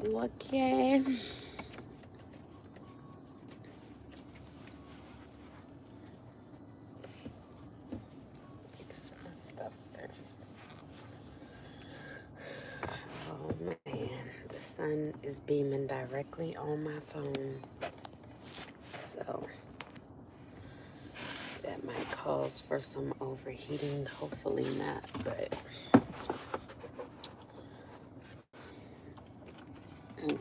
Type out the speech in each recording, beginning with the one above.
Okay. Fix my stuff first. Oh man, the sun is beaming directly on my phone. So that might cause for some overheating. Hopefully not, but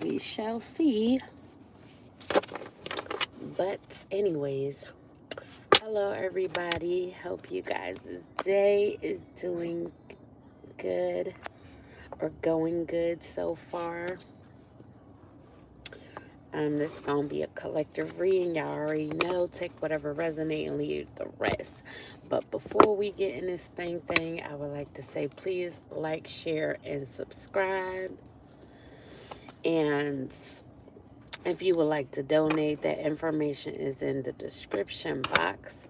we shall see. But anyways, hello everybody. Hope you guys' day is doing good or going good so far. This is gonna be a collective reading. Y'all already know. Take whatever resonate and leave the rest. But before we get in this thing, I would like to say please like, share, and subscribe. And if you would like to donate, that information is in the description box.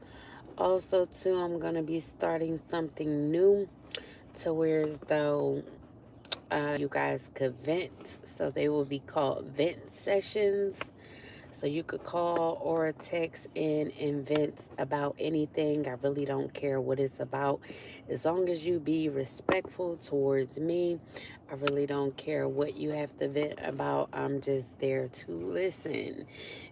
Also, too, I'm gonna be starting something new to where as though you guys could vent. So they will be called vent sessions. So you could call or text in and vent about anything. I really don't care what it's about. As long as you be respectful towards me, I really don't care what you have to vent about. I'm just there to listen.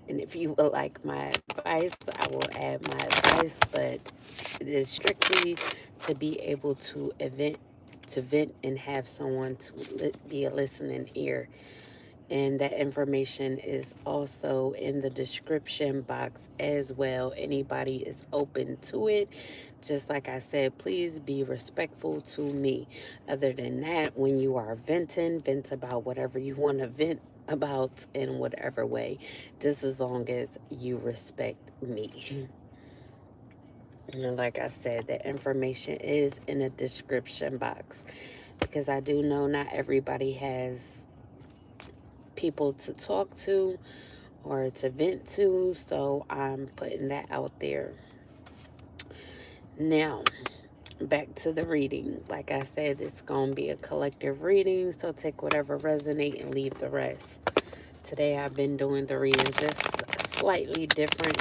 And if you would like my advice, I will add my advice. But it is strictly to be able to vent and have someone to be a listening ear. And that information is also in the description box as well. Anybody is open to it. Just like I said, please be respectful to me. Other than that, when you are venting, vent about whatever you want to vent about in whatever way, just as long as you respect me. And like I said, the information is in the description box, because I do know not everybody has people to talk to or to vent to, so I'm putting that out there. Now, back to the reading. Like I said, it's going to be a collective reading, so take whatever resonate and leave the rest. Today I've been doing the reading just slightly different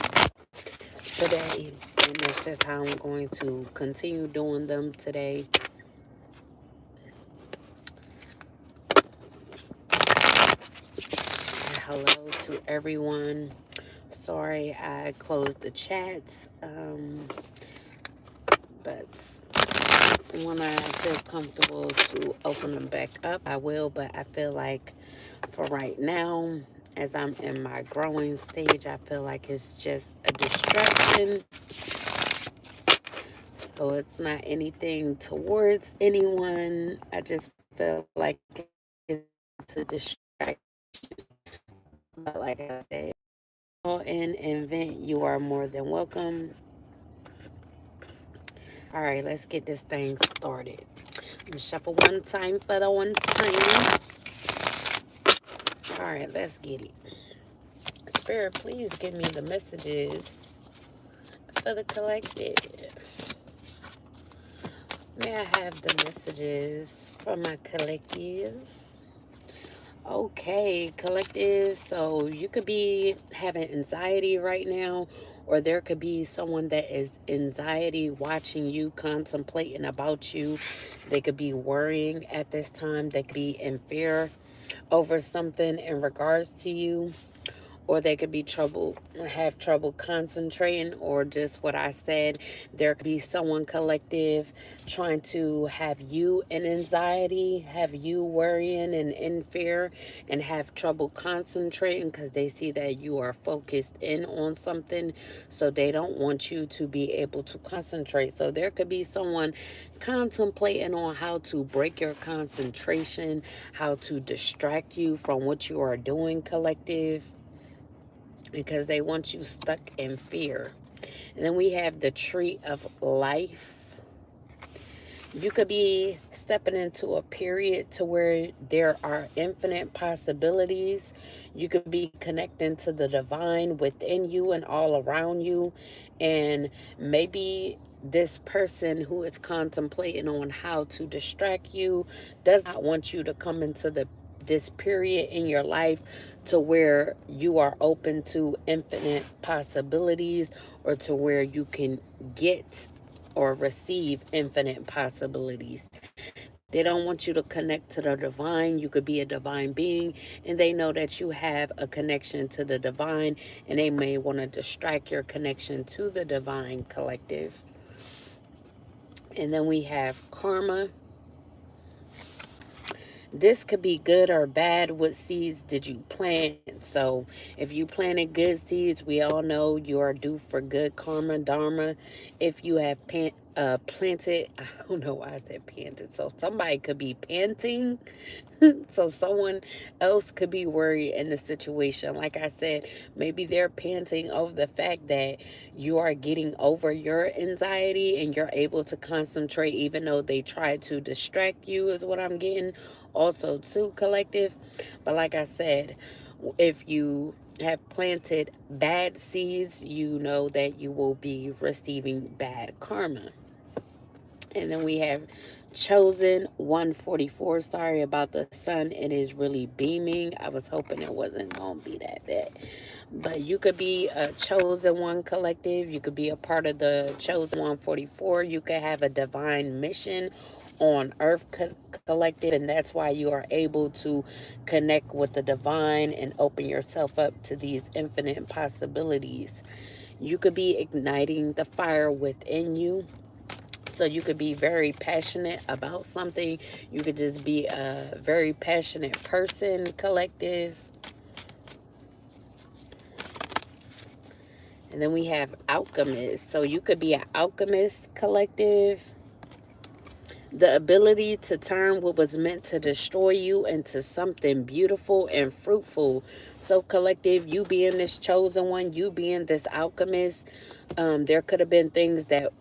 today, and that's just how I'm going to continue doing them today. Hello to everyone. Sorry I closed the chats, but when I feel comfortable to open them back up, I will. But I feel like for right now, as I'm in my growing stage, I feel like it's just a distraction. So it's not anything towards anyone. I just feel like it's a distraction. But like I said, call in and vent. You are more than welcome. All right, let's get this thing started. Shuffle one time for the one time. All right, let's get it. Spirit, please give me the messages for the collective. May I have the messages for my collective? Okay, collective. So you could be having anxiety right now, or there could be someone that is anxiety watching you, contemplating about you. They could be worrying at this time. They could be in fear over something in regards to you, or they could be have trouble concentrating, or just what I said, there could be someone collective trying to have you in anxiety, have you worrying and in fear, and have trouble concentrating because they see that you are focused in on something, so they don't want you to be able to concentrate. So there could be someone contemplating on how to break your concentration, how to distract you from what you are doing, collective, because they want you stuck in fear. And then we have the tree of life. You could be stepping into a period to where there are infinite possibilities. You could be connecting to the divine within you and all around you. And maybe this person who is contemplating on how to distract you does not want you to come into the this period in your life to where you are open to infinite possibilities, or to where you can get or receive infinite possibilities. They don't want you to connect to the divine. You could be a divine being, and they know that you have a connection to the divine, and they may want to distract your connection to the divine collective. And then we have karma. This could be good or bad. What seeds did you plant? So if you planted good seeds, we all know you are due for good karma, dharma. If you have planted, I don't know why I said panted. So somebody could be panting. So someone else could be worried in the situation. Like I said, maybe they're panting over the fact that you are getting over your anxiety and you're able to concentrate, even though they try to distract you, is what I'm getting. Also, too, collective. But like I said, if you have planted bad seeds, you know that you will be receiving bad karma. And then we have chosen 144. Sorry about the sun. It is really beaming. I was hoping it wasn't going to be that bad. But you could be a chosen one collective. You could be a part of the chosen 144. You could have a divine mission on earth collective, and that's why you are able to connect with the divine and open yourself up to these infinite possibilities. You could be igniting the fire within you. So you could be very passionate about something. You could just be a very passionate person, collective. And then we have alchemist. So you could be an alchemist, collective. The ability to turn what was meant to destroy you into something beautiful and fruitful. So collective, you being this chosen one, you being this alchemist, there could have been things that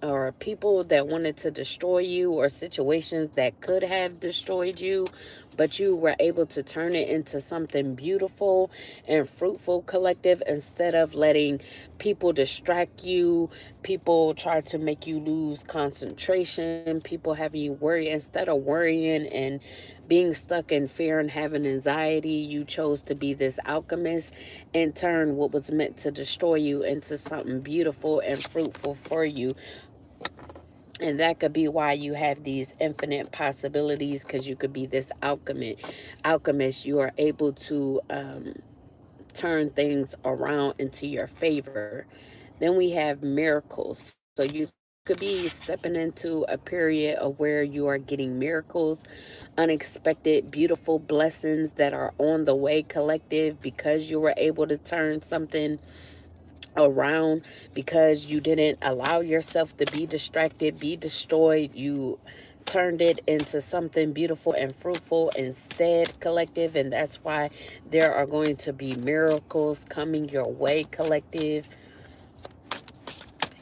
or people that wanted to destroy you, or situations that could have destroyed you, but you were able to turn it into something beautiful and fruitful, collective, instead of letting people distract you, people try to make you lose concentration, people having you worry. Instead of worrying and being stuck in fear and having anxiety, you chose to be this alchemist and turn what was meant to destroy you into something beautiful and fruitful for you. And that could be why you have these infinite possibilities, because you could be this alchemist. You are able to turn things around into your favor. Then we have miracles. So you could be stepping into a period of where you are getting miracles, unexpected, beautiful blessings that are on the way, collective, because you were able to turn something around, because you didn't allow yourself to be distracted, be destroyed. You turned it into something beautiful and fruitful instead, collective. And that's why there are going to be miracles coming your way, collective.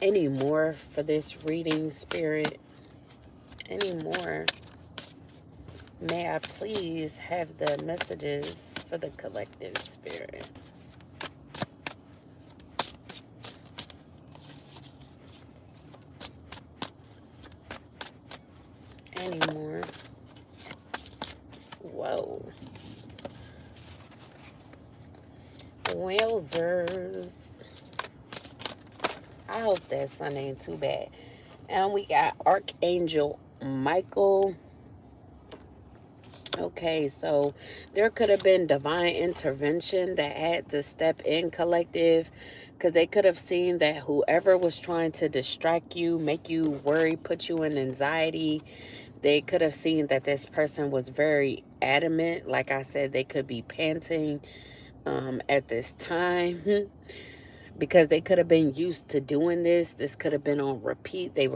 Any more for this reading, spirit? Any more? May I please have the messages for the collective, spirit? Any more? Whoa. Wowzers. I hope that sun ain't too bad. And we got Archangel Michael. Okay, so there could have been divine intervention that had to step in, collective, because they could have seen that whoever was trying to distract you, make you worry, put you in anxiety, they could have seen that this person was very adamant. Like I said, they could be panting at this time. Because they could have been used to doing this. This could have been on repeat. They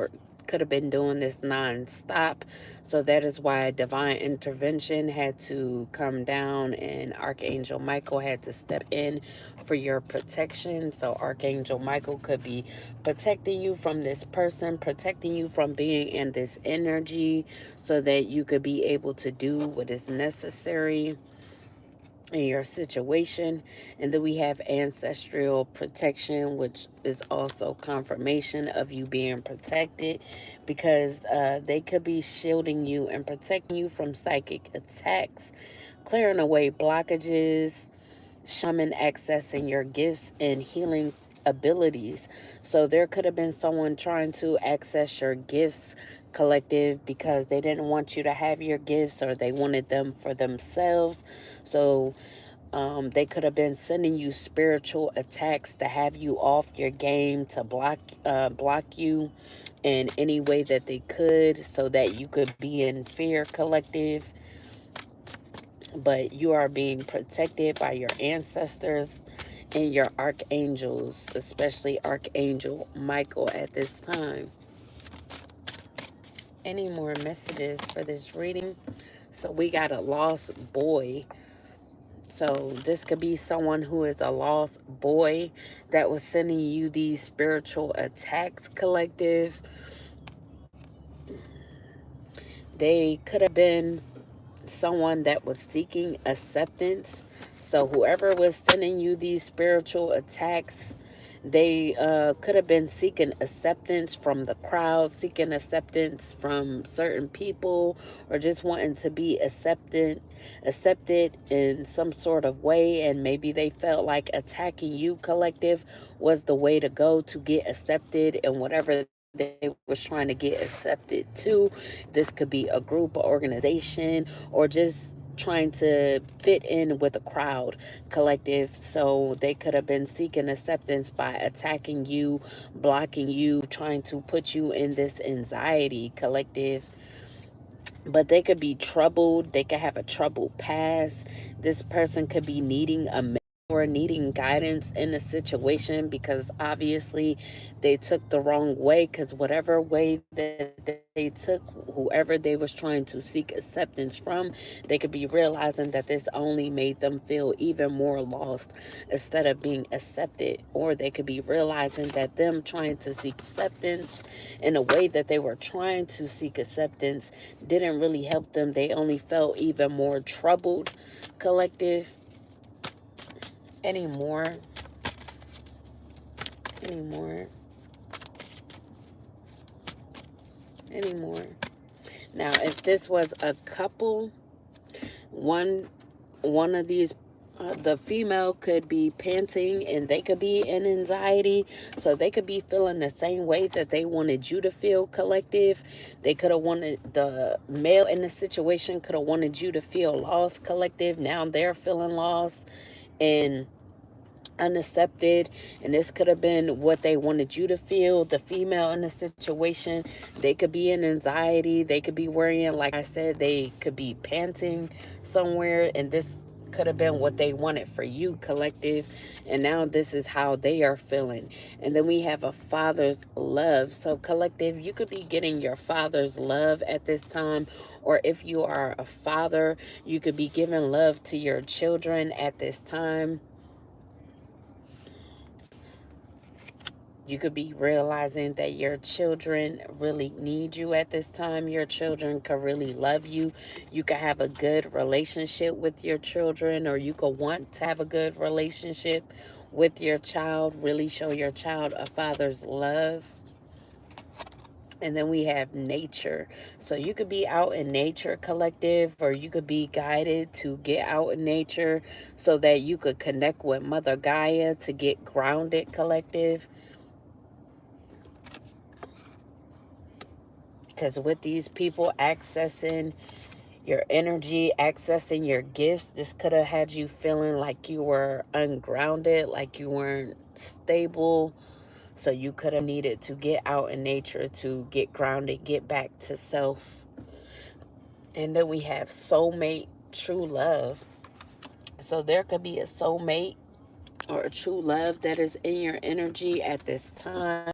could have been doing this non-stop. So that is why divine intervention had to come down, and Archangel Michael had to step in for your protection. So Archangel Michael could be protecting you from this person, protecting you from being in this energy, so that you could be able to do what is necessary. in your situation. And then we have ancestral protection, which is also confirmation of you being protected, because they could be shielding you and protecting you from psychic attacks, clearing away blockages, shaman accessing your gifts and healing abilities. So there could have been someone trying to access your gifts, collective, because they didn't want you to have your gifts or they wanted them for themselves. So they could have been sending you spiritual attacks to have you off your game, to block you in any way that they could, so that you could be in fear, collective. But you are being protected by your ancestors and your archangels, especially Archangel Michael at this time. Any more messages for this reading? So we got a lost boy. So this could be someone who is a lost boy that was sending you these spiritual attacks, collective. They could have been someone that was seeking acceptance. So whoever was sending you these spiritual attacks, they could have been seeking acceptance from the crowd, seeking acceptance from certain people, or just wanting to be accepted in some sort of way. And maybe they felt like attacking you, collective, was the way to go to get accepted in whatever they was trying to get accepted to. This could be a group, or organization, or just trying to fit in with a crowd, collective. So they could have been seeking acceptance by attacking you, blocking you, trying to put you in this anxiety, collective. But they could be troubled. They could have a troubled past. This person could be needing a mentor, needing guidance in a situation, because obviously they took the wrong way. Because whatever way that they took, whoever they was trying to seek acceptance from, they could be realizing that this only made them feel even more lost instead of being accepted. Or they could be realizing that them trying to seek acceptance in a way that they were trying to seek acceptance didn't really help them. They only felt even more troubled, collective. Anymore. Anymore. Anymore. Now, if this was a couple, one of these, the female could be panting and they could be in anxiety. So they could be feeling the same way that they wanted you to feel, collective. They could have wanted, the male in the situation could have wanted you to feel lost, collective. Now they're feeling lost and unaccepted, and this could have been what they wanted you to feel. The female in the situation, they could be in anxiety, they could be worrying, like I said, they could be panting somewhere, and this could have been what they wanted for you, collective. And now this is how they are feeling. And then we have a father's love. So collective, you could be getting your father's love at this time, or if you are a father, you could be giving love to your children at this time. You could be realizing that your children really need you at this time. Your children could really love you. You could have a good relationship with your children, or you could want to have a good relationship with your child. Really show your child a father's love. And then we have nature. So you could be out in nature, collective, or you could be guided to get out in nature so that you could connect with Mother Gaia to get grounded, collective. Because with these people accessing your energy, accessing your gifts, this could have had you feeling like you were ungrounded, like you weren't stable. So you could have needed to get out in nature to get grounded, get back to self. And then we have soulmate, true love. So there could be a soulmate or a true love that is in your energy at this time.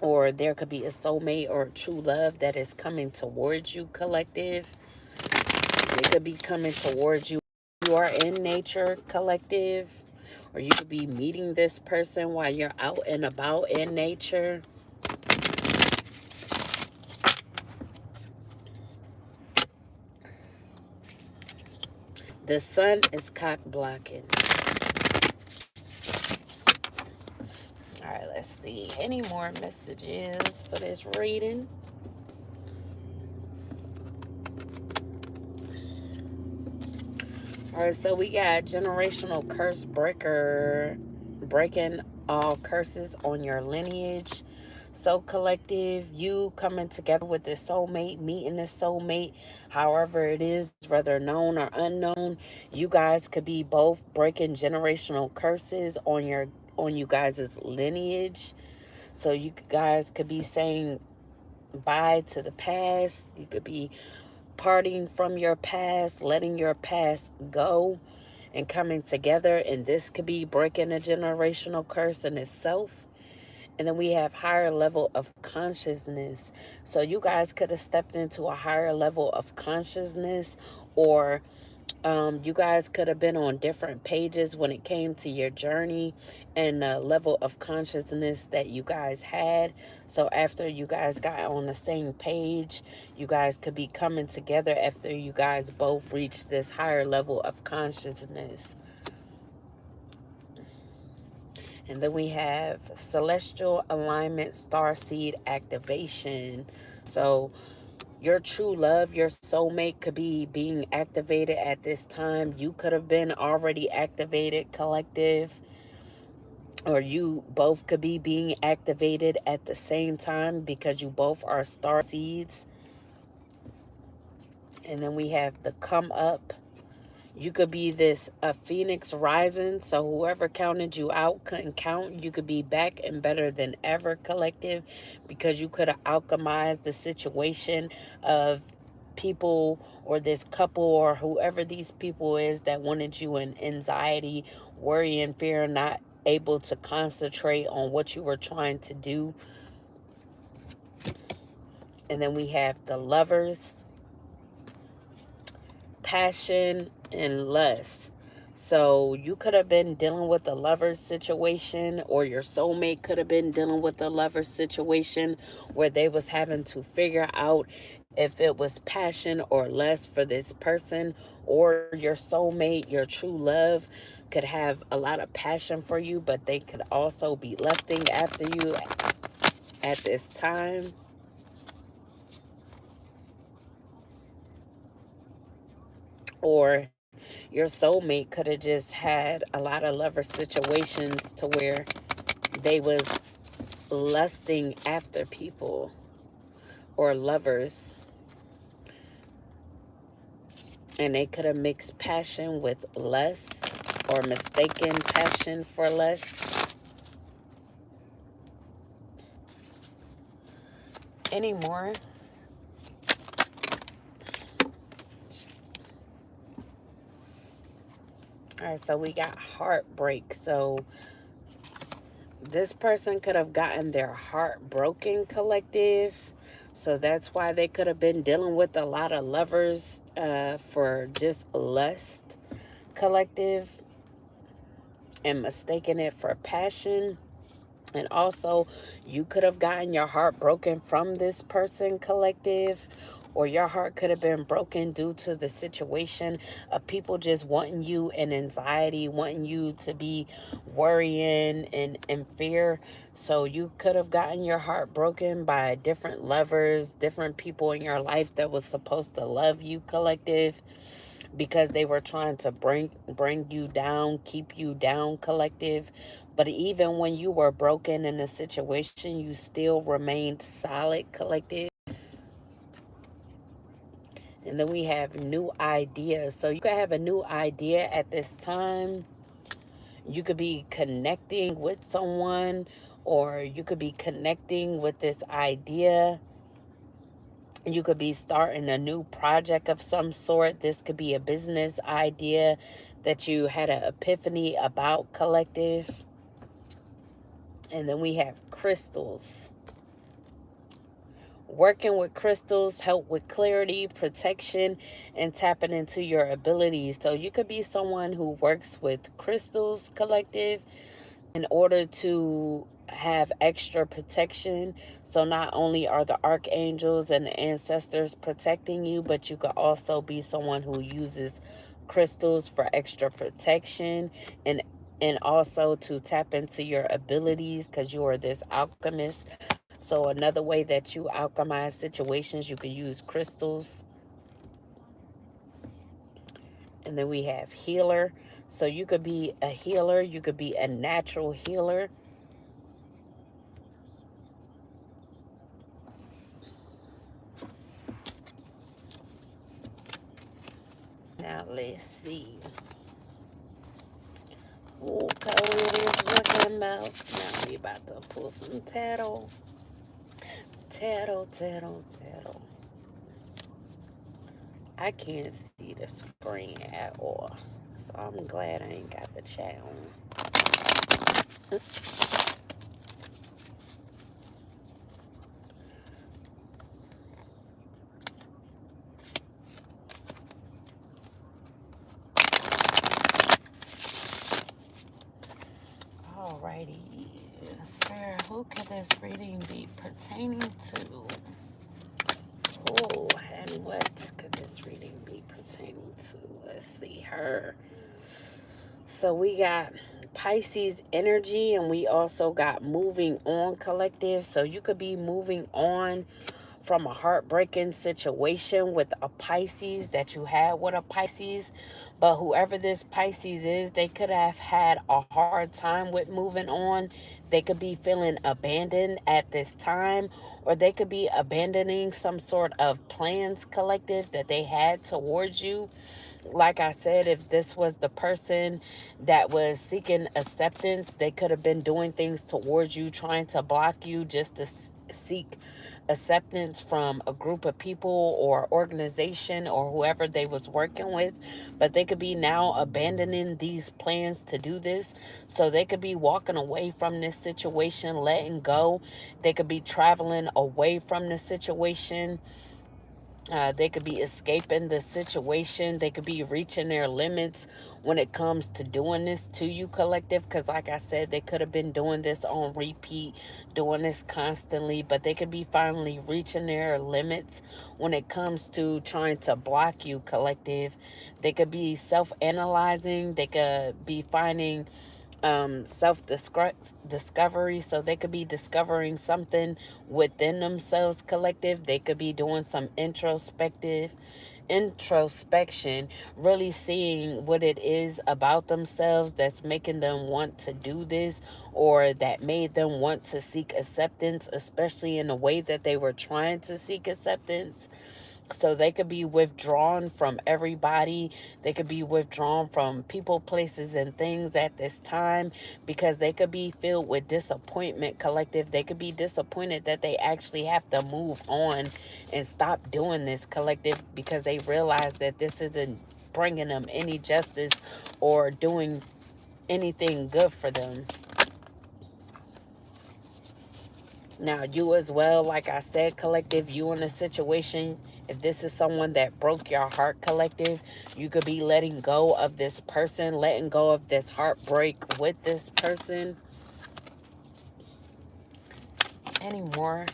Or there could be a soulmate or a true love that is coming towards you, collective. It could be coming towards you. You are in nature, collective. Or you could be meeting this person while you're out and about in nature. The sun is cock blocking. All right, let's see. Any more messages for this reading? All right, so we got generational curse breaker, breaking all curses on your lineage. So collective, you coming together with this soulmate, meeting this soulmate, however it is, whether known or unknown, you guys could be both breaking generational curses on you guys' lineage. So you guys could be saying bye to the past. You could be parting from your past, letting your past go, and coming together. And this could be breaking a generational curse in itself. And then we have higher level of consciousness. So you guys could have stepped into a higher level of consciousness, or you guys could have been on different pages when it came to your journey and the level of consciousness that you guys had. So after you guys got on the same page, you guys could be coming together after you guys both reached this higher level of consciousness. And then we have celestial alignment, starseed activation. So your true love, your soulmate could be being activated at this time. You could have been already activated, collective, or you both could be being activated at the same time because you both are star seeds. And then we have the come up. You could be this a phoenix rising, so whoever counted you out couldn't count. You could be back and better than ever, collective, because you could have alchemized the situation of people or this couple or whoever these people is that wanted you in anxiety, worry, and fear, not able to concentrate on what you were trying to do. And then we have the lovers, passion, and lust. So you could have been dealing with a lover's situation, or your soulmate could have been dealing with a lover's situation where they was having to figure out if it was passion or lust for this person, or your soulmate, your true love, could have a lot of passion for you, but they could also be lusting after you at this time. Or your soulmate could have just had a lot of lover situations to where they was lusting after people or lovers, and they could have mixed passion with lust or mistaken passion for lust. Any more? All right, so we got heartbreak. So this person could have gotten their heart broken, collective. So that's why they could have been dealing with a lot of lovers for just lust, collective, and mistaking it for passion. And also, you could have gotten your heart broken from this person, collective, or your heart could have been broken due to the situation of people just wanting you in anxiety, wanting you to be worrying and in fear. So you could have gotten your heart broken by different lovers, different people in your life that was supposed to love you, collective, because they were trying to bring you down, keep you down, collective. But even when you were broken in a situation, you still remained solid, collective. And then we have new ideas. So you could have a new idea at this time. You could be connecting with someone, or you could be connecting with this idea. You could be starting a new project of some sort. This could be a business idea that you had an epiphany about, collective. And then we have crystals. Working with crystals help with clarity, protection, and tapping into your abilities. So you could be someone who works with crystals, collective, in order to have extra protection. So not only are the archangels and the ancestors protecting you, but you could also be someone who uses crystals for extra protection, and also to tap into your abilities, because you are this alchemist. So another way that you alchemize situations, you could use crystals. And then we have healer. So you could be a healer, you could be a natural healer. Now let's see. What color it is looking about. Now we about to pull some tarot. Tarot, tarot, tarot. I can't see the screen at all. So I'm glad I ain't got the chat on. Alrighty. Spirit, who could this reading be pertaining to? Oh, and what could this reading be pertaining to? Let's see, her. So we got Pisces energy, and we also got moving on collective. So you could be moving on from a heartbreaking situation with a Pisces that you had with a Pisces. But whoever this Pisces is, they could have had a hard time with moving on. They could be feeling abandoned at this time, or they could be abandoning some sort of plans collective that they had towards you. Like I said, if this was the person that was seeking acceptance, they could have been doing things towards you, trying to block you just to seek acceptance from a group of people or organization or whoever they was working with. But they could be now abandoning these plans to do this. So they could be walking away from this situation, letting go. They could be traveling away from the situation. They could be escaping the situation. They could be reaching their limits when it comes to doing this to you, collective. Because like I said, they could have been doing this on repeat, doing this constantly. But they could be finally reaching their limits when it comes to trying to block you, collective. They could be self-analyzing. They could be finding self-discovery. So they could be discovering something within themselves, collective. They could be doing some introspection, really seeing what it is about themselves that's making them want to do this, or that made them want to seek acceptance, especially in the way that they were trying to seek acceptance. So they could be withdrawn from everybody. They could be withdrawn from people, places, and things at this time, because they could be filled with disappointment, collective. They could be disappointed that they actually have to move on and stop doing this, collective, because they realize that this isn't bringing them any justice or doing anything good for them. Now, you as well, like I said, collective, you in a situation, if this is someone that broke your heart, collective, you could be letting go of this person, letting go of this heartbreak with this person. Anymore.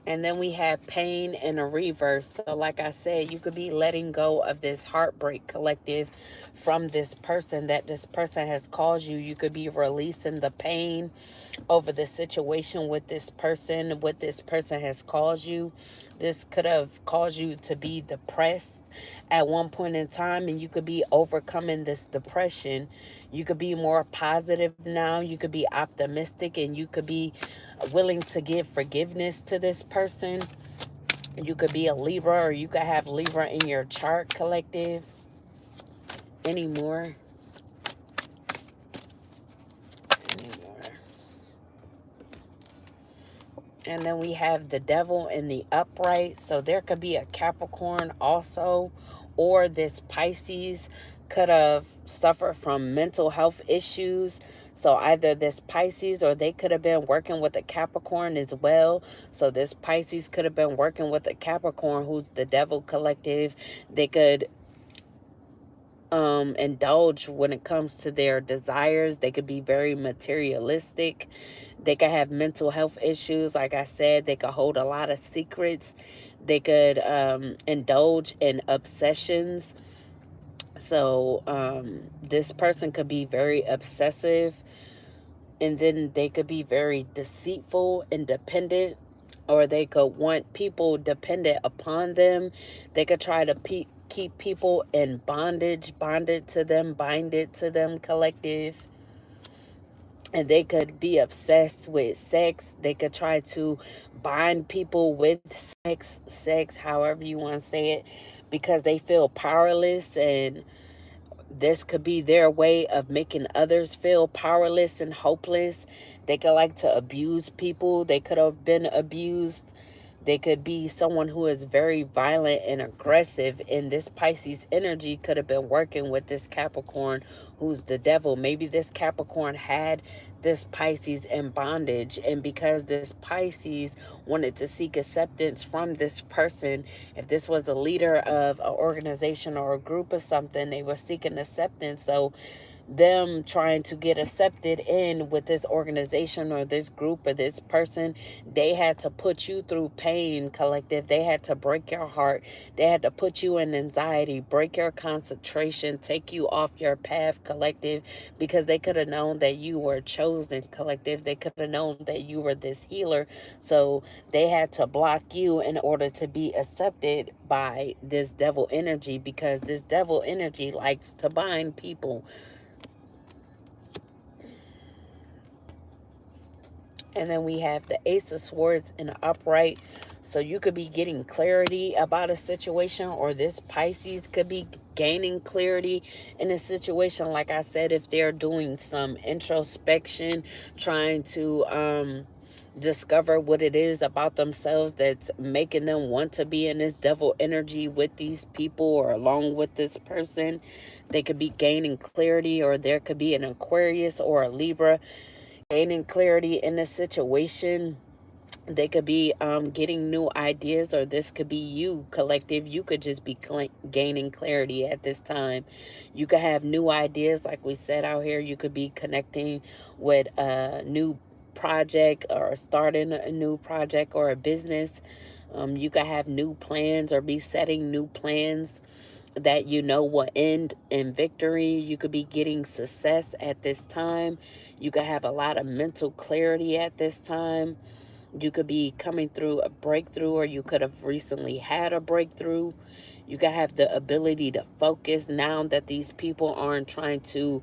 And then we have pain in a reverse. So like I said, you could be letting go of this heartbreak, collective, from this person that this person has caused you. You could be releasing the pain over the situation with this person, what this person has caused you. This could have caused you to be depressed at one point in time, and you could be overcoming this depression. You could be more positive now. You could be optimistic, and you could be willing to give forgiveness to this person. You could be a Libra, or you could have Libra in your chart, collective. Anymore. And then we have the devil in the upright. So there could be a Capricorn also, or this Pisces could have suffered from mental health issues. So either this Pisces, or they could have been working with a Capricorn as well. So this Pisces could have been working with a Capricorn who's the devil, collective. They could indulge when it comes to their desires. They could be very materialistic. They could have mental health issues. Like I said, they could hold a lot of secrets. They could indulge in obsessions. So this person could be very obsessive, and then they could be very deceitful and dependent, or they could want people dependent upon them. They could try to keep people in bondage, bonded to them, binded to them, collective. And they could be obsessed with sex. They could try to bind people with sex, however you want to say it, because they feel powerless, and this could be their way of making others feel powerless and hopeless. They could like to abuse people. They could have been abused. They could be someone who is very violent and aggressive. And this Pisces energy could have been working with this Capricorn who's the devil. Maybe this Capricorn had this Pisces in bondage. And because this Pisces wanted to seek acceptance from this person, if this was a leader of an organization or a group or something, they were seeking acceptance. So them trying to get accepted in with this organization or this group or this person, they had to put you through pain, collective. They had to break your heart. They had to put you in anxiety, break your concentration, take you off your path, collective, because they could have known that you were chosen, collective. They could have known that you were this healer. So they had to block you in order to be accepted by this devil energy, because this devil energy likes to bind people. And then we have the Ace of Swords in the upright. So you could be getting clarity about a situation, or this Pisces could be gaining clarity in a situation. Like I said, if they're doing some introspection, trying to discover what it is about themselves that's making them want to be in this devil energy with these people or along with this person, they could be gaining clarity. Or there could be an Aquarius or a Libra gaining clarity in a situation. They could be getting new ideas, or this could be you, collective. You could just be gaining clarity at this time. You could have new ideas, like we said out here. You could be connecting with a new project, or starting a new project or a business. You could have new plans, or be setting new plans that you know will end in victory. You could be getting success at this time. You could have a lot of mental clarity at this time. You could be coming through a breakthrough, or you could have recently had a breakthrough. You could have the ability to focus now that these people aren't trying to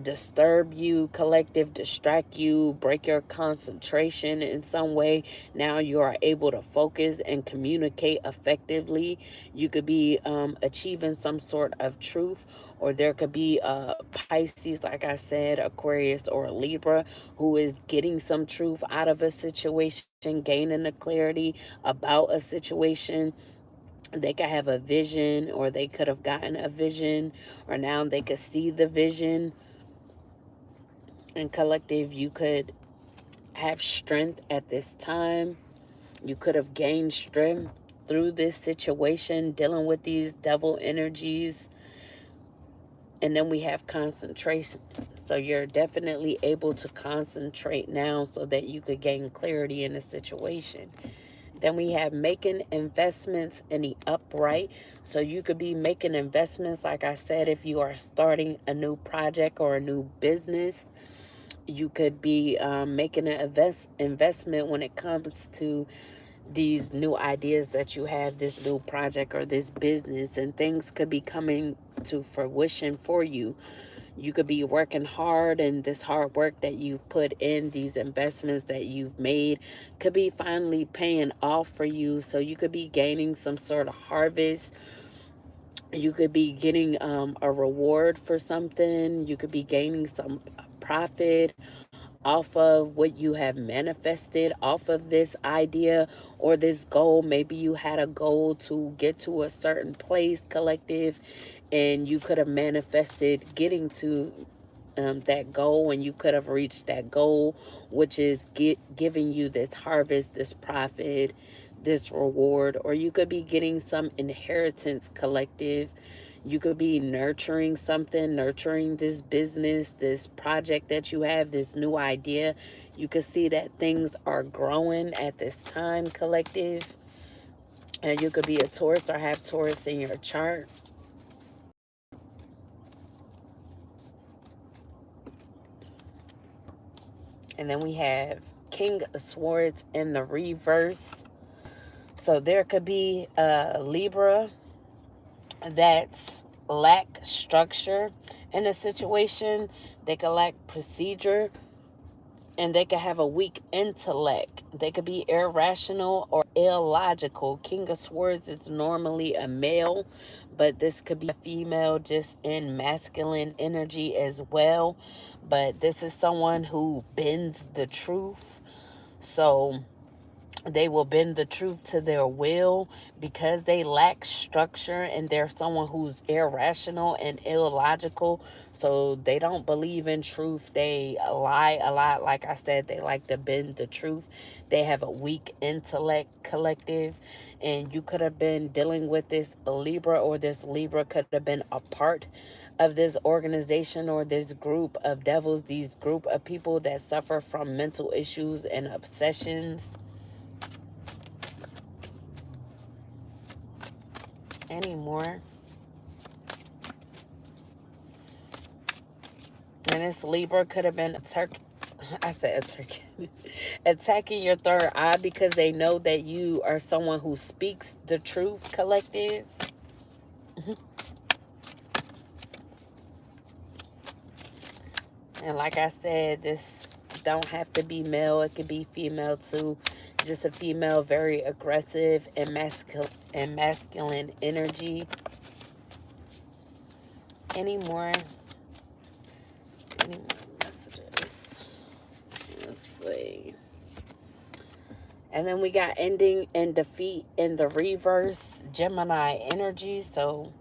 disturb you, collective, distract you, break your concentration in some way. Now you are able to focus and communicate effectively. You could be achieving some sort of truth, or there could be Pisces, like I said, Aquarius or a Libra, who is getting some truth out of a situation, gaining the clarity about a situation. They could have a vision, or they could have gotten a vision, or now they could see the vision. And collective, you could have strength at this time. You could have gained strength through this situation, dealing with these devil energies. And then we have concentration. So you're definitely able to concentrate now so that you could gain clarity in the situation. Then we have making investments in the upright. So you could be making investments, like I said, if you are starting a new project or a new business. You could be making an investment when it comes to these new ideas that you have, this new project or this business, and things could be coming to fruition for you. You could be working hard, and this hard work that you put in, these investments that you've made, could be finally paying off for you. So you could be gaining some sort of harvest. You could be getting a reward for something. You could be gaining some profit off of what you have manifested, off of this idea or this goal. Maybe you had a goal to get to a certain place, collective, and you could have manifested getting to that goal, and you could have reached that goal, which is giving you this harvest, this profit, this reward. Or you could be getting some inheritance, collective. You could be nurturing something, nurturing this business, this project that you have, this new idea. You could see that things are growing at this time, collective. And you could be a Taurus or have Taurus in your chart. And then we have King of Swords in the reverse. So there could be a Libra that's lack structure in a situation. They could lack procedure, and they could have a weak intellect. They could be irrational or illogical. King of Swords is normally a male, but this could be a female just in masculine energy as well. But this is someone who bends the truth. So they will bend the truth to their will because they lack structure, and they're someone who's irrational and illogical. So they don't believe in truth. They lie a lot. Like I said, they like to bend the truth. They have a weak intellect, collective. And you could have been dealing with this Libra, or this Libra could have been a part of this organization or this group of devils, these group of people that suffer from mental issues and obsessions. Anymore. And this Libra could have been a turkey. I said a turkey. Attacking your third eye because they know that you are someone who speaks the truth, collective. And like I said, this don't have to be male. It could be female too. Just a female, very aggressive and masculine energy. Anymore. Any more messages? Let's see. And then we got ending and defeat in the reverse, Gemini energy. So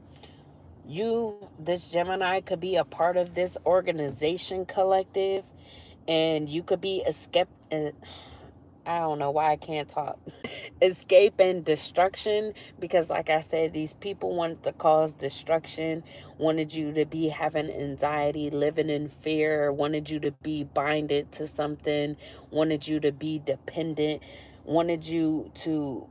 this Gemini could be a part of this organization, collective, and you could be I don't know why I can't talk. Escape and destruction, because like I said, these people wanted to cause destruction, wanted you to be having anxiety, living in fear, wanted you to be binded to something, wanted you to be dependent, wanted you to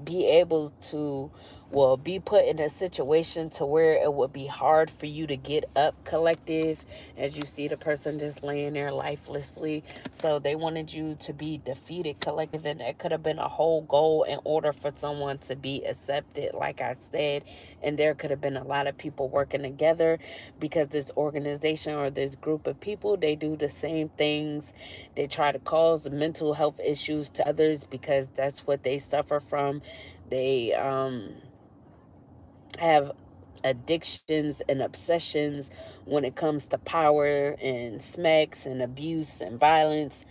be able to, well, be put in a situation to where it would be hard for you to get up, collective, as you see the person just laying there lifelessly. So they wanted you to be defeated, collective, and that could have been a whole goal in order for someone to be accepted, like I said. And there could have been a lot of people working together, because this organization or this group of people, they do the same things. They try to cause mental health issues to others because that's what they suffer from. They have addictions and obsessions when it comes to power and smacks and abuse and violence.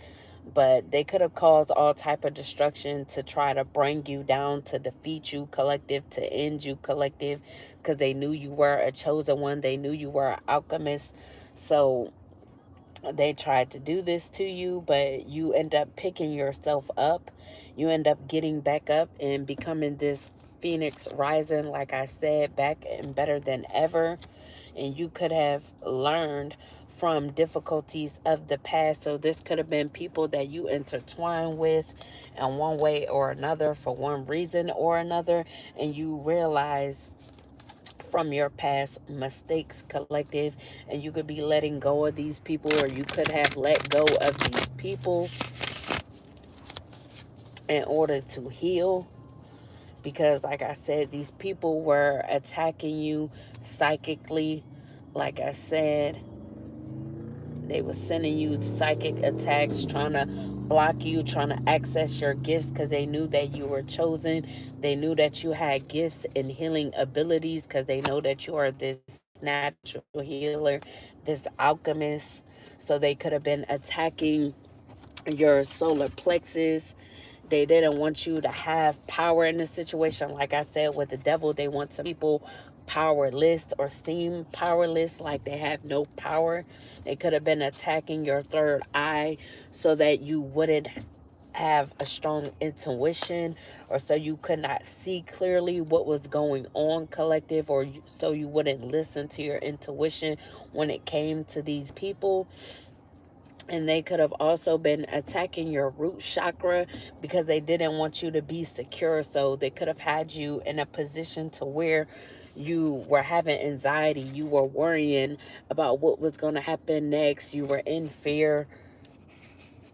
But they could have caused all type of destruction to try to bring you down, to defeat you, collective, to end you, collective, because they knew you were a chosen one. They knew you were an alchemist. So they tried to do this to you, but you end up picking yourself up. You end up getting back up and becoming this phoenix rising, like I said, back and better than ever. And you could have learned from difficulties of the past. So this could have been people that you intertwine with in one way or another, for one reason or another, and you realize from your past mistakes, collective, and you could be letting go of these people, or you could have let go of these people in order to heal. Because like I said, these people were attacking you psychically. Like I said, they were sending you psychic attacks, trying to block you, trying to access your gifts, because they knew that you were chosen. They knew that you had gifts and healing abilities, because they know that you are this natural healer, this alchemist. So they could have been attacking your solar plexus. They didn't want you to have power in the situation. Like I said, with the devil, they want some people powerless or seem powerless, like they have no power. They could have been attacking your third eye so that you wouldn't have a strong intuition, or so you could not see clearly what was going on, collective, or so you wouldn't listen to your intuition when it came to these people. And they could have also been attacking your root chakra because they didn't want you to be secure. So they could have had you in a position to where you were having anxiety, you were worrying about what was going to happen next, you were in fear,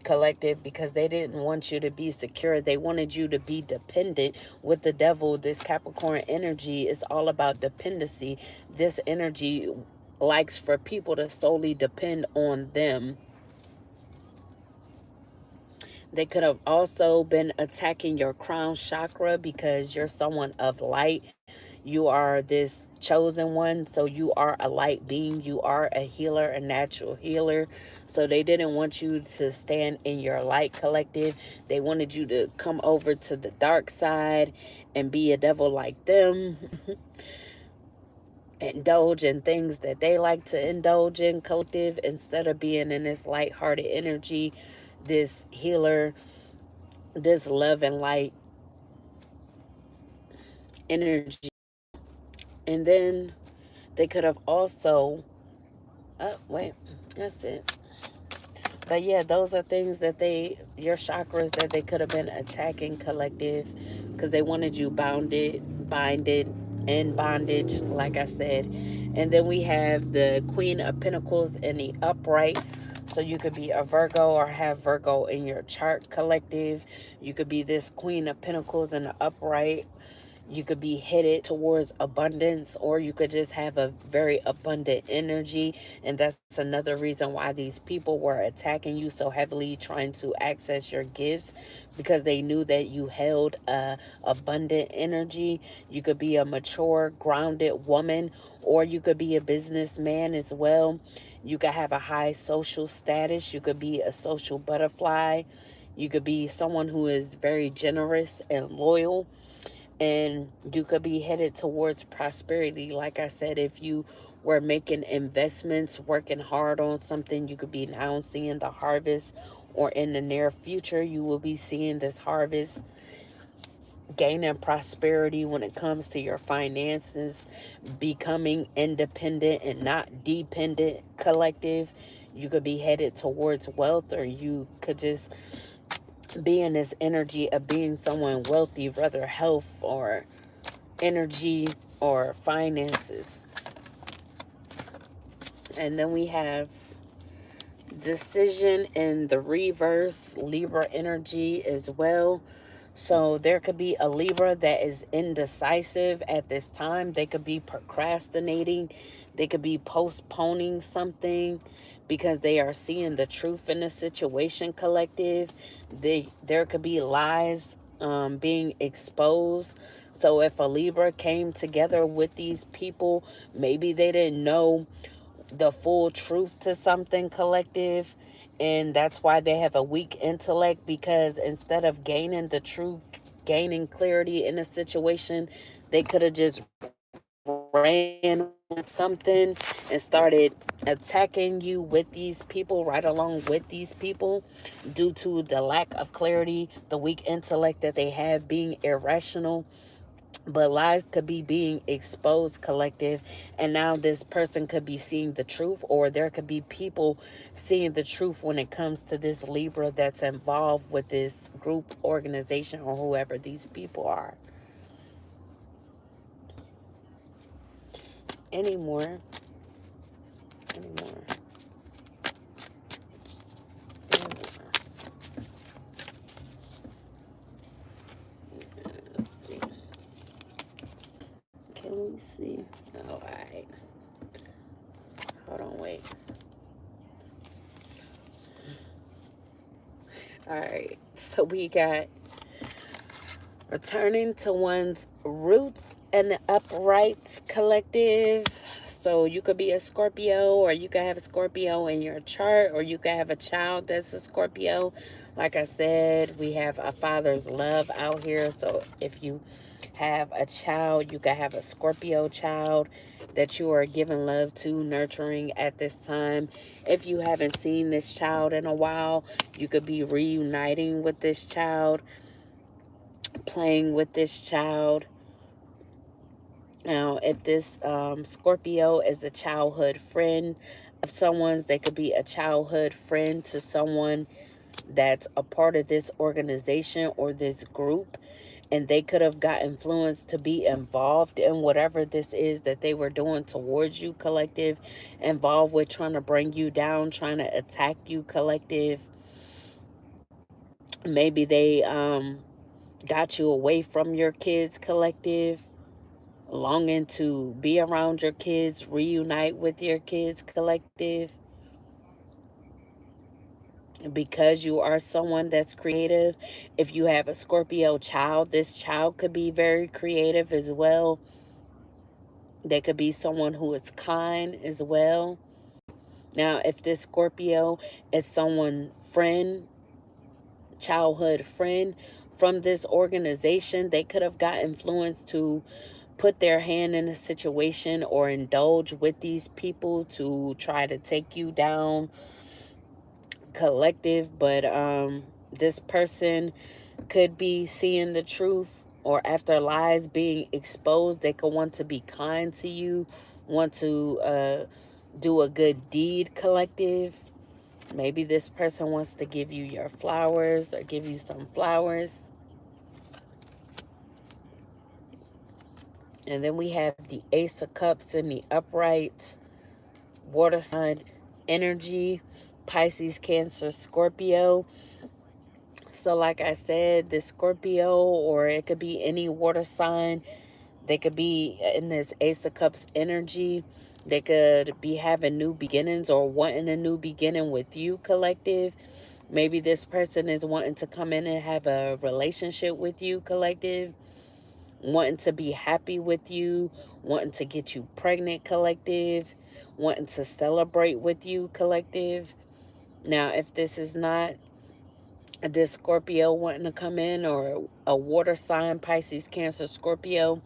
collective, because they didn't want you to be secure. They wanted you to be dependent. With the devil, this Capricorn energy is all about dependency. This energy likes for people to solely depend on them. They could have also been attacking your crown chakra because you're someone of light. You are this chosen one, so you are a light being. You are a healer, a natural healer. So they didn't want you to stand in your light, collective. They wanted you to come over to the dark side and be a devil like them. Indulge in things that they like to indulge in, collective, instead of being in this light-hearted energy, this healer, this love and light energy. And then they could have also, oh wait, that's it. But yeah, those are things that your chakras, that they could have been attacking, collective, because they wanted you binded, in bondage, like I said. And then we have the Queen of Pentacles in the upright. So you could be a Virgo or have Virgo in your chart, collective. You could be this Queen of Pentacles in the upright. You could be headed towards abundance, or you could just have a very abundant energy. And that's another reason why these people were attacking you so heavily, trying to access your gifts, because they knew that you held a abundant energy. You could be a mature, grounded woman, or you could be a businessman as well. You could have a high social status. You could be a social butterfly. You could be someone who is very generous and loyal, and you could be headed towards prosperity. Like I said, if you were making investments, working hard on something, you could be now seeing the harvest, or in the near future you will be seeing this harvest, gaining prosperity when it comes to your finances, becoming independent and not dependent, collective. You could be headed towards wealth, or you could just be in this energy of being someone wealthy, whether health or energy or finances. And then we have decision in the reverse, Libra energy as well. So there could be a Libra that is indecisive at this time. They could be procrastinating. They could be postponing something because they are seeing the truth in the situation, collective. There could be lies being exposed. So if a Libra came together with these people, maybe they didn't know the full truth to something, collective, and that's why they have a weak intellect, because instead of gaining the truth, gaining clarity in a situation, they could have just ran with something and started attacking you with these people, right along with these people, due to the lack of clarity, the weak intellect that they have, being irrational. But lies could be being exposed, collective, and now this person could be seeing the truth, or there could be people seeing the truth when it comes to this Libra that's involved with this group, organization, or whoever these people are. Anymore. Anymore. Let's see. Can we see? Oh, all right. Hold on, wait. All right. So we got returning to one's roots and the upright, collective. So you could be a Scorpio, or you could have a Scorpio in your chart, or you could have a child that's a Scorpio. Like I said, we have a father's love out here. So if you have a child, you could have a Scorpio child that you are giving love to, nurturing at this time. If you haven't seen this child in a while, you could be reuniting with this child, playing with this child. Now, if this Scorpio is a childhood friend of someone's, they could be a childhood friend to someone that's a part of this organization or this group, and they could have got influenced to be involved in whatever this is that they were doing towards you, collective, involved with trying to bring you down, trying to attack you, collective. Maybe they got you away from your kids, collective, longing to be around your kids, reunite with your kids, collective, because you are someone that's creative. If you have a Scorpio child, this child could be very creative as well. They could be someone who is kind as well. Now, if this Scorpio is someone friend, childhood friend from this organization, they could have got influenced to put their hand in a situation or indulge with these people to try to take you down, collective. But this person could be seeing the truth, or after lies being exposed, they could want to be kind to you, want to do a good deed, collective. Maybe this person wants to give you your flowers or give you some flowers. And then we have the Ace of Cups in the upright, water sign energy, Pisces, Cancer, Scorpio. So like I said, the Scorpio, or it could be any water sign, they could be in this Ace of Cups energy. They could be having new beginnings or wanting a new beginning with you, collective. Maybe this person is wanting to come in and have a relationship with you, collective. Wanting to be happy with you, wanting to get you pregnant, collective. Wanting to celebrate with you, collective. Now, if this is not this Scorpio wanting to come in, or a water sign, Pisces, Cancer, Scorpio,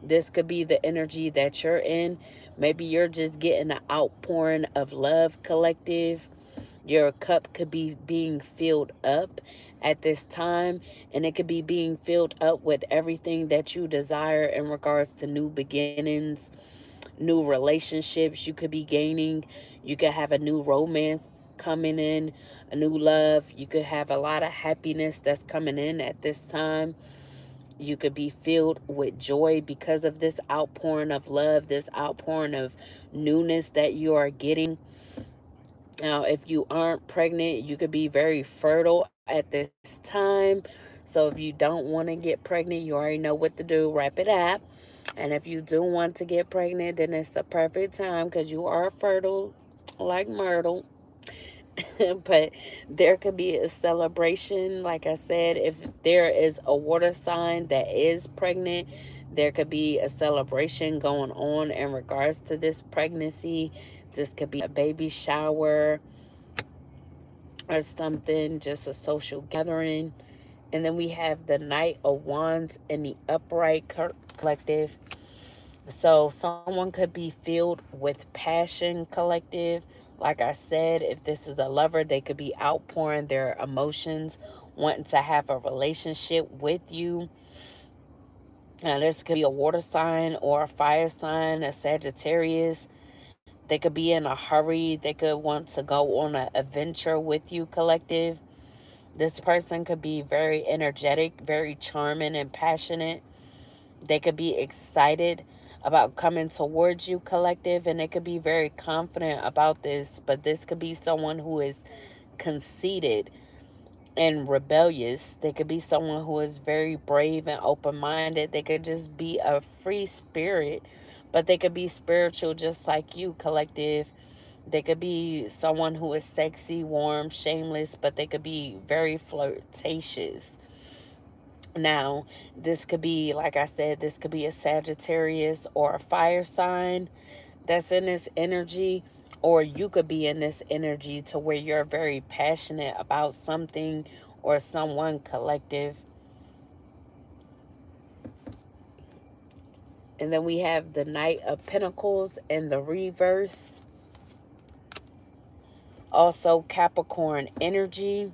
this could be the energy that you're in. Maybe you're just getting an outpouring of love, collective. Your cup could be being filled up at this time, and it could be being filled up with everything that you desire in regards to new beginnings, new relationships you could be gaining. You could have a new romance coming in, a new love. You could have a lot of happiness that's coming in at this time. You could be filled with joy because of this outpouring of love, this outpouring of newness that you are getting. Now, if you aren't pregnant, you could be very fertile at this time. So if you don't want to get pregnant, you already know what to do. Wrap it up. And if you do want to get pregnant, then it's the perfect time because you are fertile like Myrtle. But there could be a celebration. Like I said, if there is a water sign that is pregnant, there could be a celebration going on in regards to this pregnancy. This could be a baby shower or something, just a social gathering. And then we have the Knight of Wands in the upright, collective. So someone could be filled with passion, collective. Like I said, if this is a lover, they could be outpouring their emotions, wanting to have a relationship with you. Now, this could be a water sign or a fire sign, a Sagittarius. They could be in a hurry. They could want to go on an adventure with you, collective. This person could be very energetic, very charming and passionate. They could be excited about coming towards you, collective, and they could be very confident about this. But this could be someone who is conceited and rebellious. They could be someone who is very brave and open-minded. They could just be a free spirit, but they could be spiritual just like you, collective. They could be someone who is sexy, warm, shameless, but they could be very flirtatious. Now, this could be, like I said, this could be a Sagittarius or a fire sign that's in this energy, or you could be in this energy to where you're very passionate about something, or someone collective. And then we have the Knight of Pentacles in the reverse. Also Capricorn energy.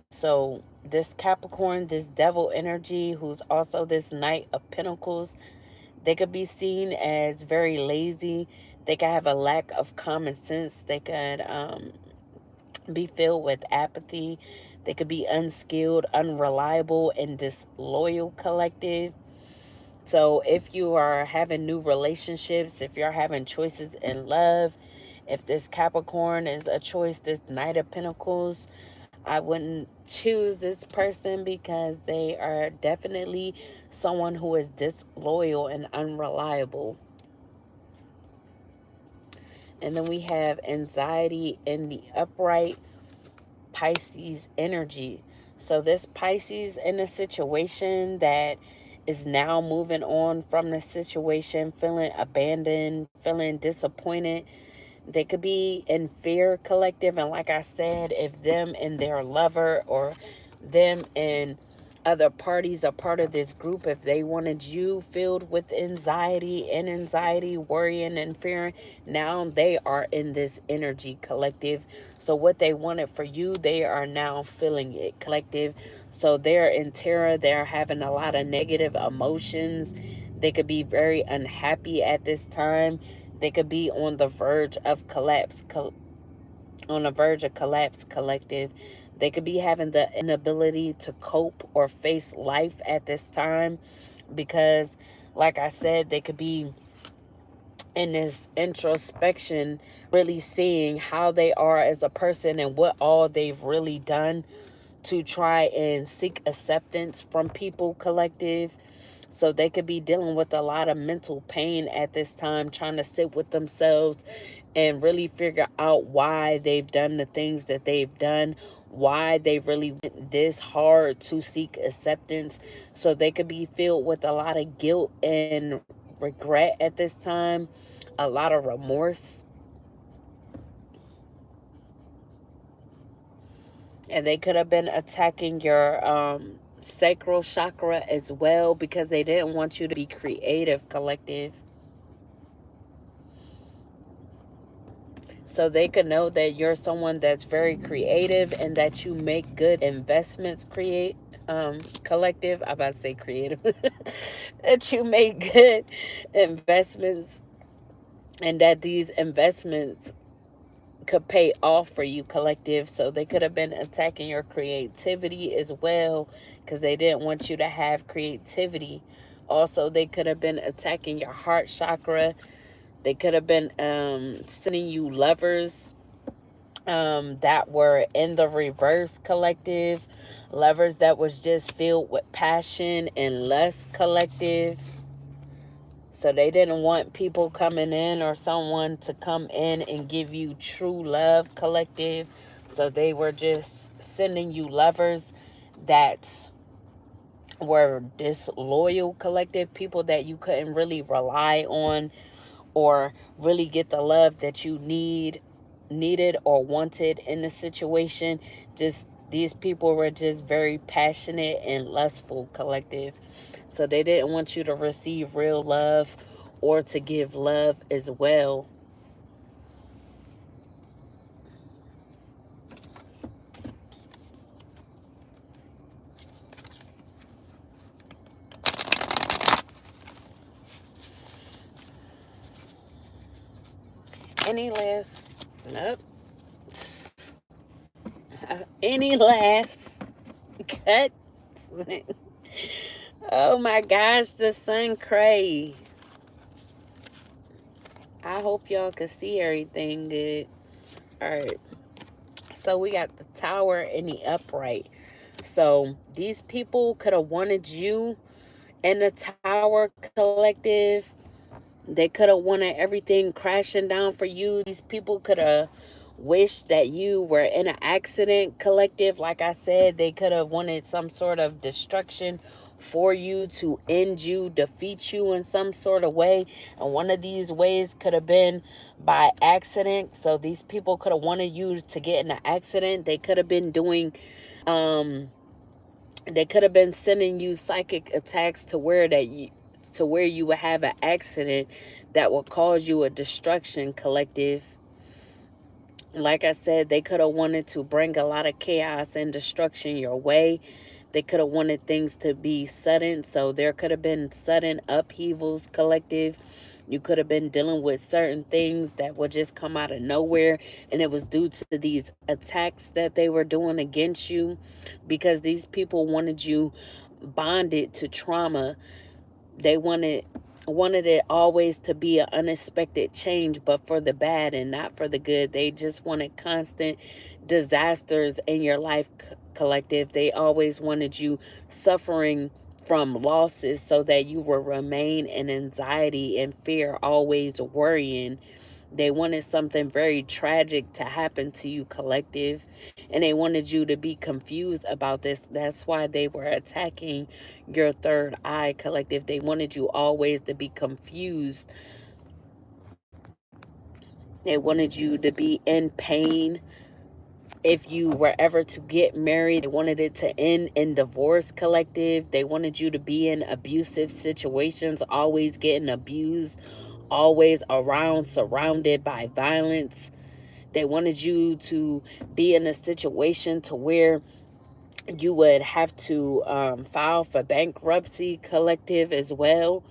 So this Capricorn, this devil energy, who's also this Knight of Pentacles, they could be seen as very lazy. They could have a lack of common sense. They could be filled with apathy. They could be unskilled, unreliable, and disloyal collective. So if you are having new relationships, if you're having choices in love, if this Capricorn is a choice, this Knight of Pentacles, I wouldn't choose this person because they are definitely someone who is disloyal and unreliable. And then we have anxiety in the upright, Pisces energy. So this Pisces in a situation that is now moving on from the situation, feeling abandoned, feeling disappointed. They could be in fear collective. And like I said, if them and their lover or them and other parties are part of this group, if they wanted you filled with anxiety, worrying and fearing, now they are in this energy collective. So what they wanted for you, they are now feeling it collective. So they're in terror. They're having a lot of negative emotions. They could be very unhappy at this time. They could be on the verge of collapse, collective. They could be having the inability to cope or face life at this time because, like I said, they could be in this introspection, really seeing how they are as a person and what all they've really done to try and seek acceptance from people collective. So they could be dealing with a lot of mental pain at this time, trying to sit with themselves and really figure out why they've done the things that they've done, why they really went this hard to seek acceptance. So they could be filled with a lot of guilt and regret at this time, a lot of remorse. And they could have been attacking your sacral chakra as well because they didn't want you to be creative, collective. So they could know that you're someone that's very creative and that you make good investments, collective. I'm about to say creative. That you make good investments and that these investments could pay off for you, collective. So they could have been attacking your creativity as well because they didn't want you to have creativity. Also, they could have been attacking your heart chakra. They could have been sending you lovers that were in the reverse, collective. Lovers that was just filled with passion and lust, collective. So they didn't want people coming in or someone to come in and give you true love, collective. So they were just sending you lovers that were disloyal, collective. People that you couldn't really rely on or really get the love that you needed or wanted in the situation. Just these people were just very passionate and lustful, collective. So they didn't want you to receive real love or to give love as well. Any last, nope. Any last cut? Oh my gosh, the sun cray. I hope y'all can see everything good. All right. So we got the tower and the upright. So these people could have wanted you in the tower, collective. They could have wanted everything crashing down for you. These people could have wished that you were in an accident, collective. Like I said, they could have wanted some sort of destruction for you, to end you, defeat you in some sort of way. And one of these ways could have been by accident. So these people could have wanted you to get in an accident. They could have been doing Um, they could have been sending you psychic attacks to where you would have an accident that will cause you a destruction, collective. Like I said, they could have wanted to bring a lot of chaos and destruction your way. They could have wanted things to be sudden. So there could have been sudden upheavals, collective. You could have been dealing with certain things that would just come out of nowhere. And it was due to these attacks that they were doing against you, because these people wanted you bonded to trauma. They wanted it always to be an unexpected change, but for the bad and not for the good. They just wanted constant disasters in your life, collective. They always wanted you suffering from losses so that you will remain in anxiety and fear, always worrying. They wanted something very tragic to happen to you, collective, and they wanted you to be confused about this. That's why they were attacking your third eye, collective. They wanted you always to be confused. They wanted you to be in pain. If you were ever to get married, they wanted it to end in divorce, collective. They wanted you to be in abusive situations, always getting abused, always around, surrounded by violence. They wanted you to be in a situation to where you would have to file for bankruptcy, collective, as well.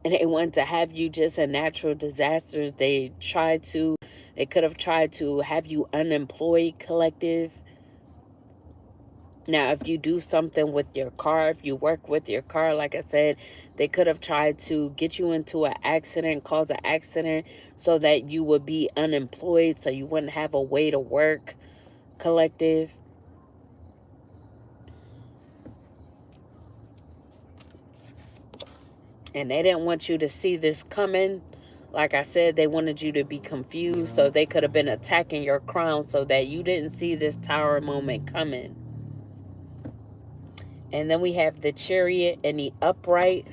And they wanted to have you just in natural disasters. They could have tried to have you unemployed, collective. Now, if you do something with your car, if you work with your car, like I said, they could have tried to get you into an accident, cause an accident, so that you would be unemployed, so you wouldn't have a way to work, collective. And they didn't want you to see this coming. Like I said, they wanted you to be confused, so they could have been attacking your crown so that you didn't see this tower moment coming. And then we have the Chariot and the Upright.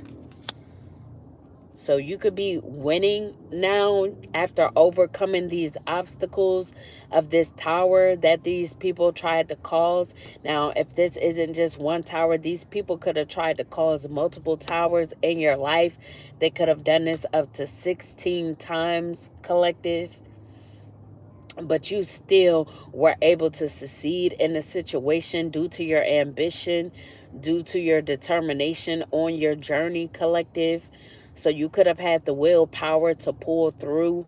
So you could be winning now after overcoming these obstacles of this tower that these people tried to cause. Now, if this isn't just one tower, these people could have tried to cause multiple towers in your life. They could have done this up to 16 times, collective. But you still were able to succeed in the situation due to your ambition, due to your determination on your journey, collective. So you could have had the willpower to pull through.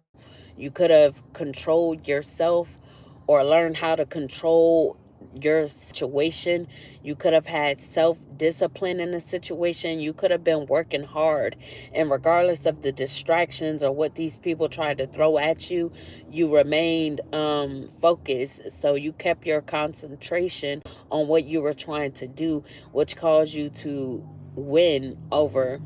You could have controlled yourself or learned how to control your situation. You could have had self-discipline in the situation. You could have been working hard. And regardless of the distractions or what these people tried to throw at you, you remained focused. So you kept your concentration on what you were trying to do, which caused you to win over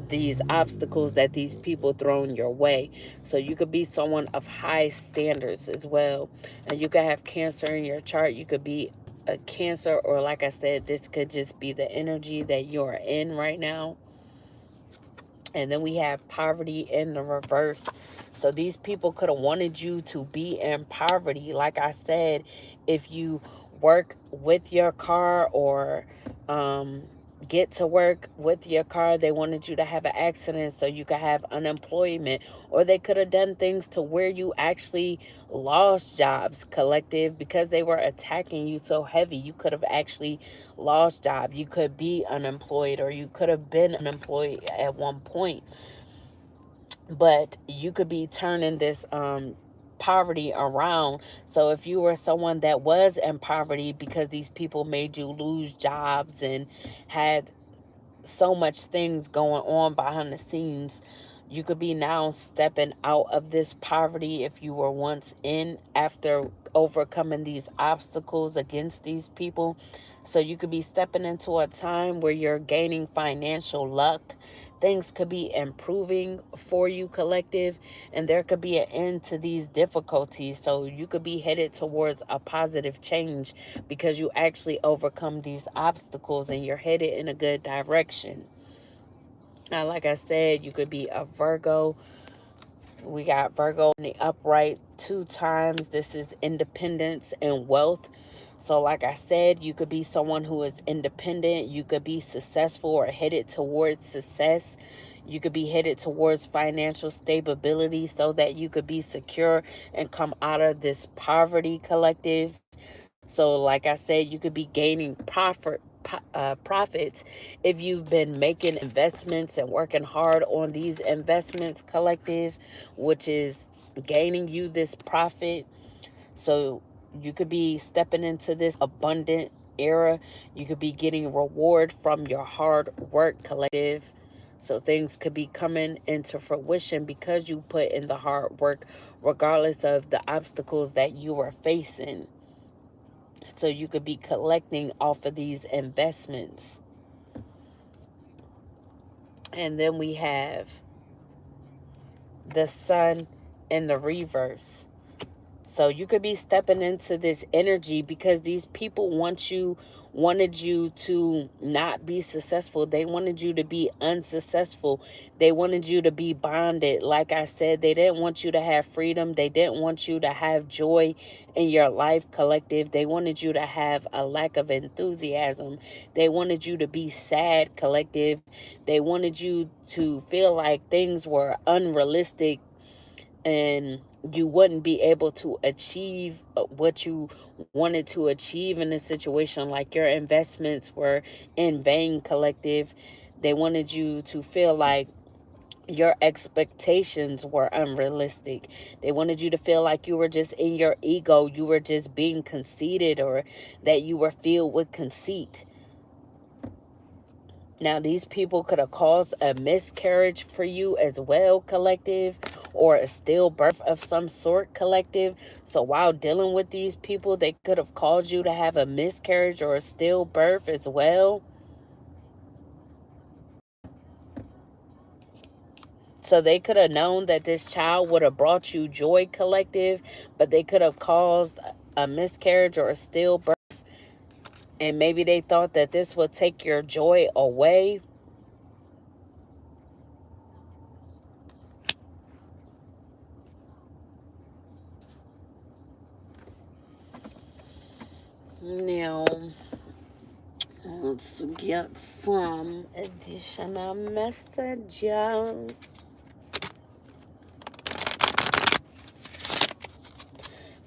these obstacles that these people thrown your way. So you could be someone of high standards as well. And you could have Cancer in your chart. You could be a Cancer, or like I said, this could just be the energy that you're in right now. And then we have poverty in the reverse. So these people could have wanted you to be in poverty. Like I said, if you work with your car or get to work with your car, they wanted you to have an accident so you could have unemployment. Or they could have done things to where you actually lost jobs, collective, because they were attacking you so heavy. You could have actually lost job. You could be unemployed, or you could have been unemployed at one point. But you could be turning this poverty around. So if you were someone that was in poverty because these people made you lose jobs and had so much things going on behind the scenes, you could be now stepping out of this poverty if you were once in, after overcoming these obstacles against these people. So you could be stepping into a time where you're gaining financial luck. Things could be improving for you, collective, and there could be an end to these difficulties. So you could be headed towards a positive change because you actually overcome these obstacles and you're headed in a good direction. Now, like I said, you could be a Virgo. We got Virgo in the upright 2 times. This is independence and wealth. So like I said, you could be someone who is independent. You could be successful or headed towards success. You could be headed towards financial stability so that you could be secure and come out of this poverty, collective. So like I said, you could be gaining profits if you've been making investments and working hard on these investments, collective, which is gaining you this profit. So you could be stepping into this abundant era. You could be getting reward from your hard work, collective. So things could be coming into fruition because you put in the hard work, regardless of the obstacles that you are facing. So you could be collecting off of these investments. And then we have the sun in the reverse. So you could be stepping into this energy because these people wanted you to not be successful. They wanted you to be unsuccessful. They wanted you to be bonded. Like I said, they didn't want you to have freedom. They didn't want you to have joy in your life, collective. They wanted you to have a lack of enthusiasm. They wanted you to be sad, collective. They wanted you to feel like things were unrealistic and you wouldn't be able to achieve what you wanted to achieve in a situation, like your investments were in vain, collective. They wanted you to feel like your expectations were unrealistic. They wanted you to feel like you were just in your ego, you were just being conceited, or that you were filled with conceit. Now, these people could have caused a miscarriage for you as well, collective, or a stillbirth of some sort, collective. So while dealing with these people, they could have caused you to have a miscarriage or a stillbirth as well. So they could have known that this child would have brought you joy, collective, but they could have caused a miscarriage or a stillbirth. And maybe they thought that this would take your joy away. Now, let's get some additional messages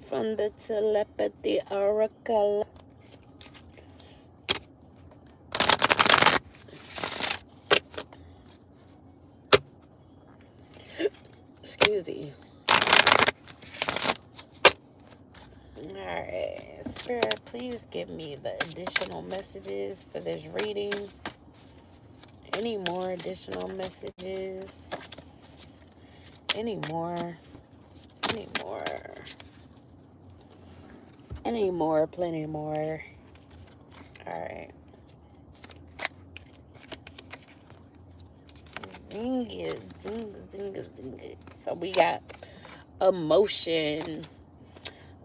from the telepathy oracle. Excuse me. Alright, Spirit, please give me the additional messages for this reading. Any more additional messages? Any more? Any more? Any more? Plenty more. Alright. Zing it. Zing, zing, zing it. So we got emotion.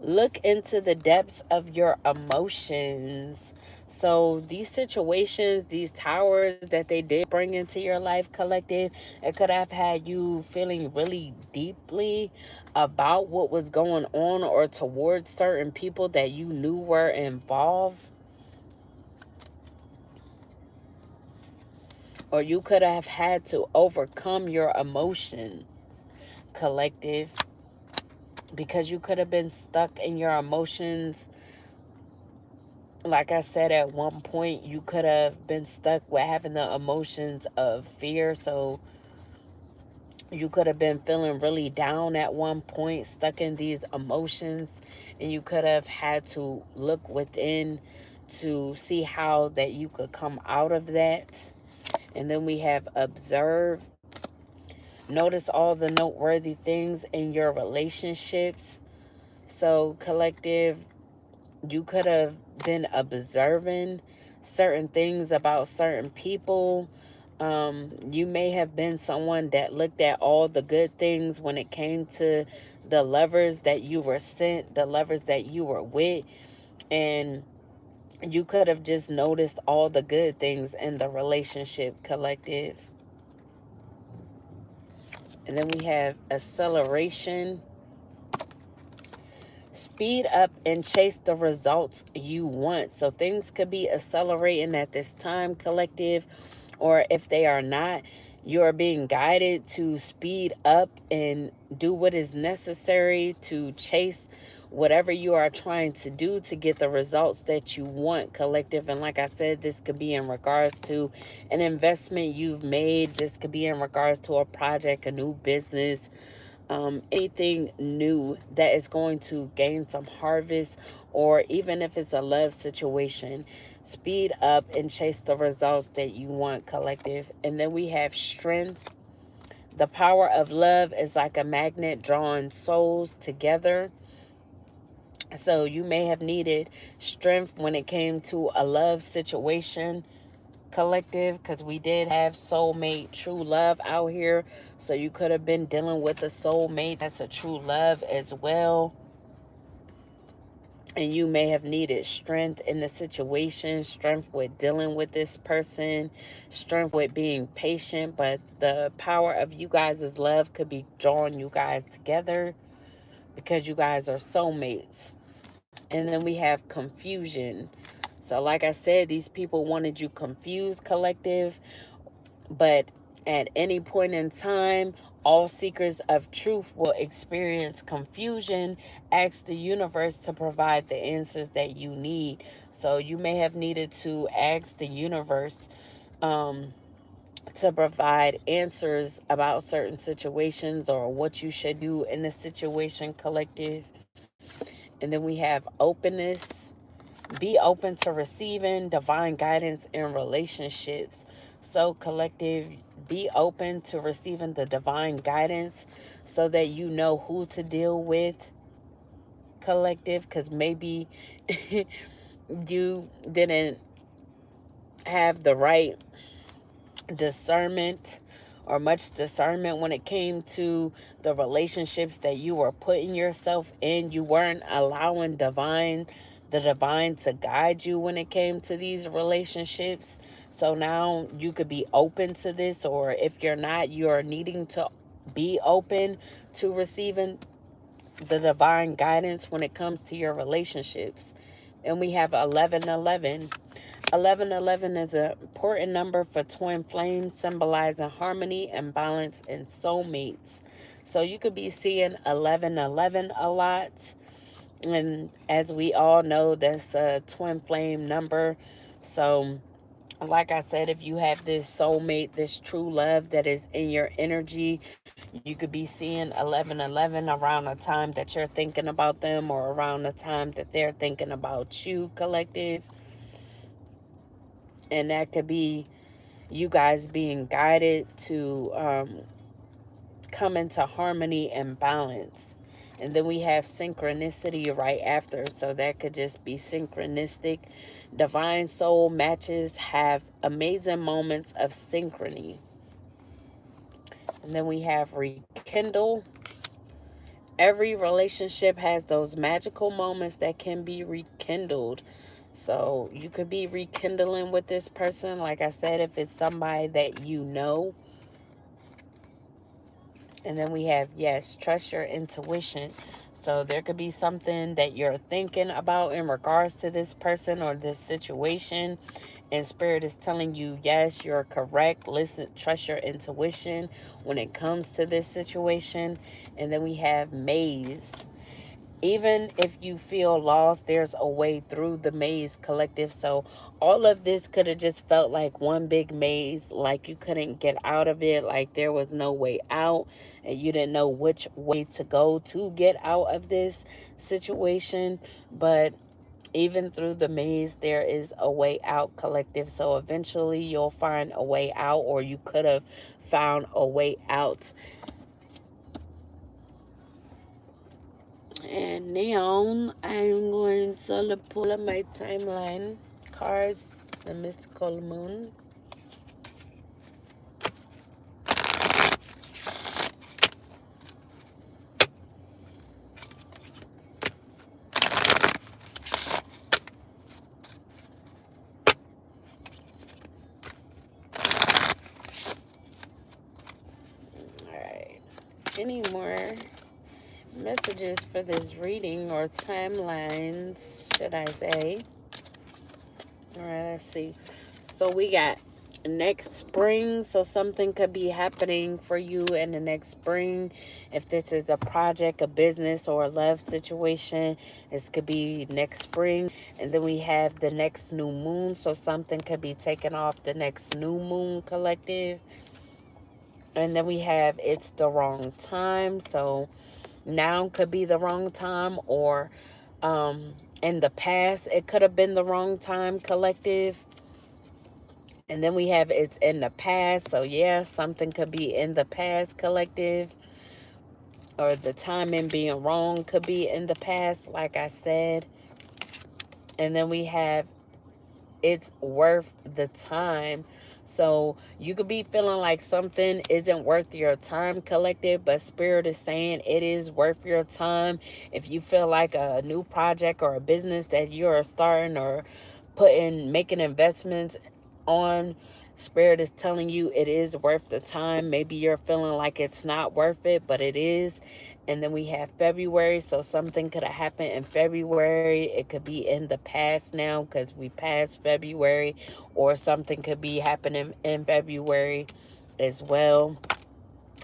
Look into the depths of your emotions. So these situations, these towers that they did bring into your life, collective, it could have had you feeling really deeply about what was going on or towards certain people that you knew were involved. Or you could have had to overcome your emotions, collective, because you could have been stuck in your emotions. Like I said, at one point, you could have been stuck with having the emotions of fear. So you could have been feeling really down at one point, stuck in these emotions. And you could have had to look within to see how that you could come out of that. And then we have observe. Notice all the noteworthy things in your relationships. So collective, you could have been observing certain things about certain people. You may have been someone that looked at all the good things when it came to the lovers that you were sent, the lovers that you were with, and you could have just noticed all the good things in the relationship, collective. And then we have acceleration. speed up and chase the results you want. So things could be accelerating at this time, collective, or if they are not, you're being guided to speed up and do what is necessary to chase whatever you are trying to do to get the results that you want, collective. And like I said, this could be in regards to an investment you've made. This could be in regards to a project, a new business, anything new that is going to gain some harvest, or even if it's a love situation, speed up and chase the results that you want, collective. And then we have strength. The power of love is like a magnet drawing souls together. So you may have needed strength when it came to a love situation, collective, because we did have soulmate, true love out here. So you could have been dealing with a soulmate that's a true love as well. And you may have needed strength in the situation, strength with dealing with this person, strength with being patient. But the power of you guys' love could be drawing you guys together because you guys are soulmates. And then we have confusion. So like I said, these people wanted you confused, collective. But at any point in time, all seekers of truth will experience confusion. Ask the universe to provide the answers that you need. So you may have needed to ask the universe to provide answers about certain situations or what you should do in the situation, collective. And then we have openness. Be open to receiving divine guidance in relationships. So, collective, be open to receiving the divine guidance so that you know who to deal with, collective, because maybe you didn't have the right discernment or much discernment when it came to the relationships that you were putting yourself in. You weren't allowing the divine to guide you when it came to these relationships. So now you could be open to this, or if you're not, you're needing to be open to receiving the divine guidance when it comes to your relationships. And we have 1111. 1111 is an important number for twin flames, symbolizing harmony and balance in soulmates. So you could be seeing 1111 a lot. And as we all know, that's a twin flame number. So like I said, if you have this soulmate, this true love that is in your energy, you could be seeing 1111 around the time that you're thinking about them or around the time that they're thinking about you, collective. And that could be you guys being guided to come into harmony and balance. And then we have synchronicity right after. So that could just be synchronistic. Divine soul matches have amazing moments of synchrony. And then we have rekindle. Every relationship has those magical moments that can be rekindled. So you could be rekindling with this person. Like I said, if it's somebody that you know. And then we have, yes, trust your intuition. So there could be something that you're thinking about in regards to this person or this situation. And Spirit is telling you, yes, you're correct. Listen, trust your intuition when it comes to this situation. And then we have maze. Even if you feel lost, there's a way through the maze, collective. So all of this could have just felt like one big maze, like you couldn't get out of it, like there was no way out, and you didn't know which way to go to get out of this situation. But even through the maze, there is a way out, collective. So eventually you'll find a way out, or you could have found a way out. And now I'm going to pull up my timeline cards, the mystical moon. Alright. Any more messages for this reading, or timelines, should I say. All right, let's see. So we got next spring. So something could be happening for you in the next spring. If this is a project, a business, or a love situation, this could be next spring. And then we have the next new moon. So something could be taken off the next new moon, collective. And then we have it's the wrong time. So now could be the wrong time, or in the past it could have been the wrong time, collective. And then we have it's in the past. So yeah, something could be in the past, collective, or the timing being wrong could be in the past, like I said. And then we have it's worth the time. So you could be feeling like something isn't worth your time, collective, but Spirit is saying it is worth your time. If you feel like a new project or a business that you're starting or making investments on, Spirit is telling you it is worth the time. Maybe you're feeling like it's not worth it, but it is. And then we have February. So something could have happened in February. It could be in the past now because we passed February, or something could be happening in February as well.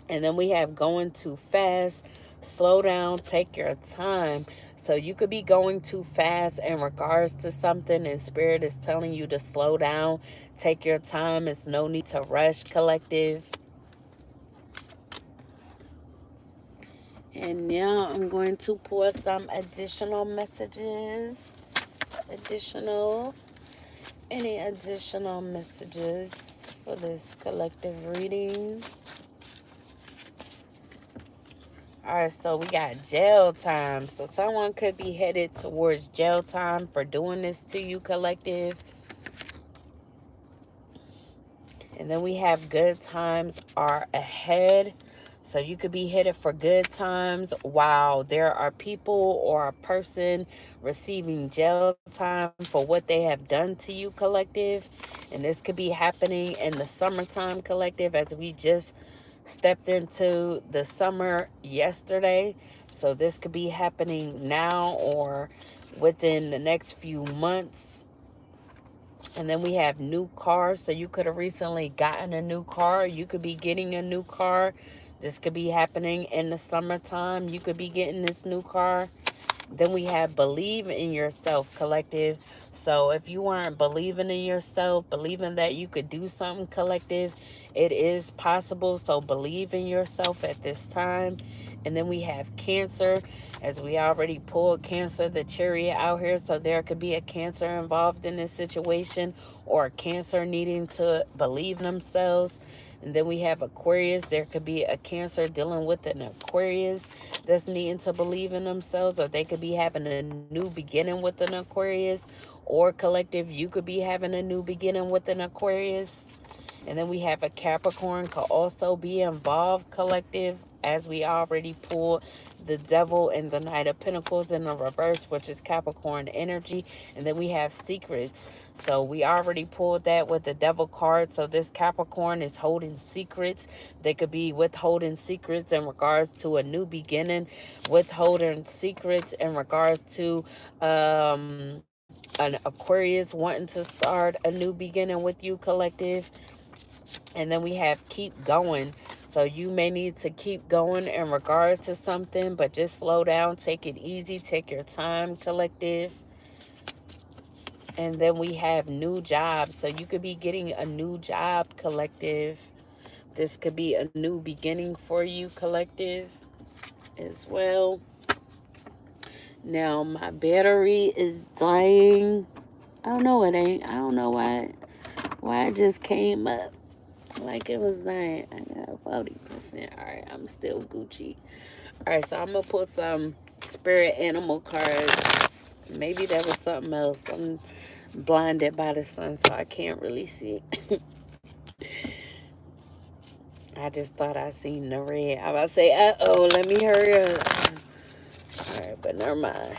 And then we have going too fast. Slow down, take your time. So you could be going too fast in regards to something, and Spirit is telling you to slow down, take your time. It's no need to rush, collective. And now I'm going to pour some additional messages. Any additional messages for this collective reading? All right, so we got jail time. So someone could be headed towards jail time for doing this to you, collective. And then we have good times are ahead. So you could be headed for good times while there are people or a person receiving jail time for what they have done to you, collective. And this could be happening in the summertime, collective, as we just stepped into the summer yesterday. So this could be happening now or within the next few months. And then we have new cars. So you could have recently gotten a new car. You could be getting a new car. This could be happening in the summertime. You could be getting this new car. Then we have believe in yourself, collective. So if you weren't believing in yourself, believing that you could do something, collective, it is possible. So believe in yourself at this time. And then we have Cancer, as we already pulled Cancer, the chariot out here. So there could be a Cancer involved in this situation, or a Cancer needing to believe in themselves. And then we have Aquarius. There could be a Cancer dealing with an Aquarius that's needing to believe in themselves, or they could be having a new beginning with an Aquarius, or collective, you could be having a new beginning with an Aquarius. And then we have a Capricorn could also be involved, collective, as we already pulled the Devil and the Knight of Pentacles in the reverse, which is Capricorn energy. And then we have secrets. So we already pulled that with the Devil card. So this Capricorn is holding secrets. They could be withholding secrets in regards to a new beginning, withholding secrets in regards to an Aquarius wanting to start a new beginning with you, collective. And then we have keep going. So you may need to keep going in regards to something, but just slow down, take it easy, take your time, collective. And then we have new jobs. So you could be getting a new job, collective. This could be a new beginning for you, collective, as well. Now my battery is dying. I don't know, it ain't. I don't know why it just came up like it was dying. I got 40%. All right, I'm still Gucci. All right, so I'm gonna put some spirit animal cards. Maybe that was something else. I'm blinded by the sun, so I can't really see. I just thought I seen the red. I was about to say, uh-oh, let me hurry up. All right, but never mind.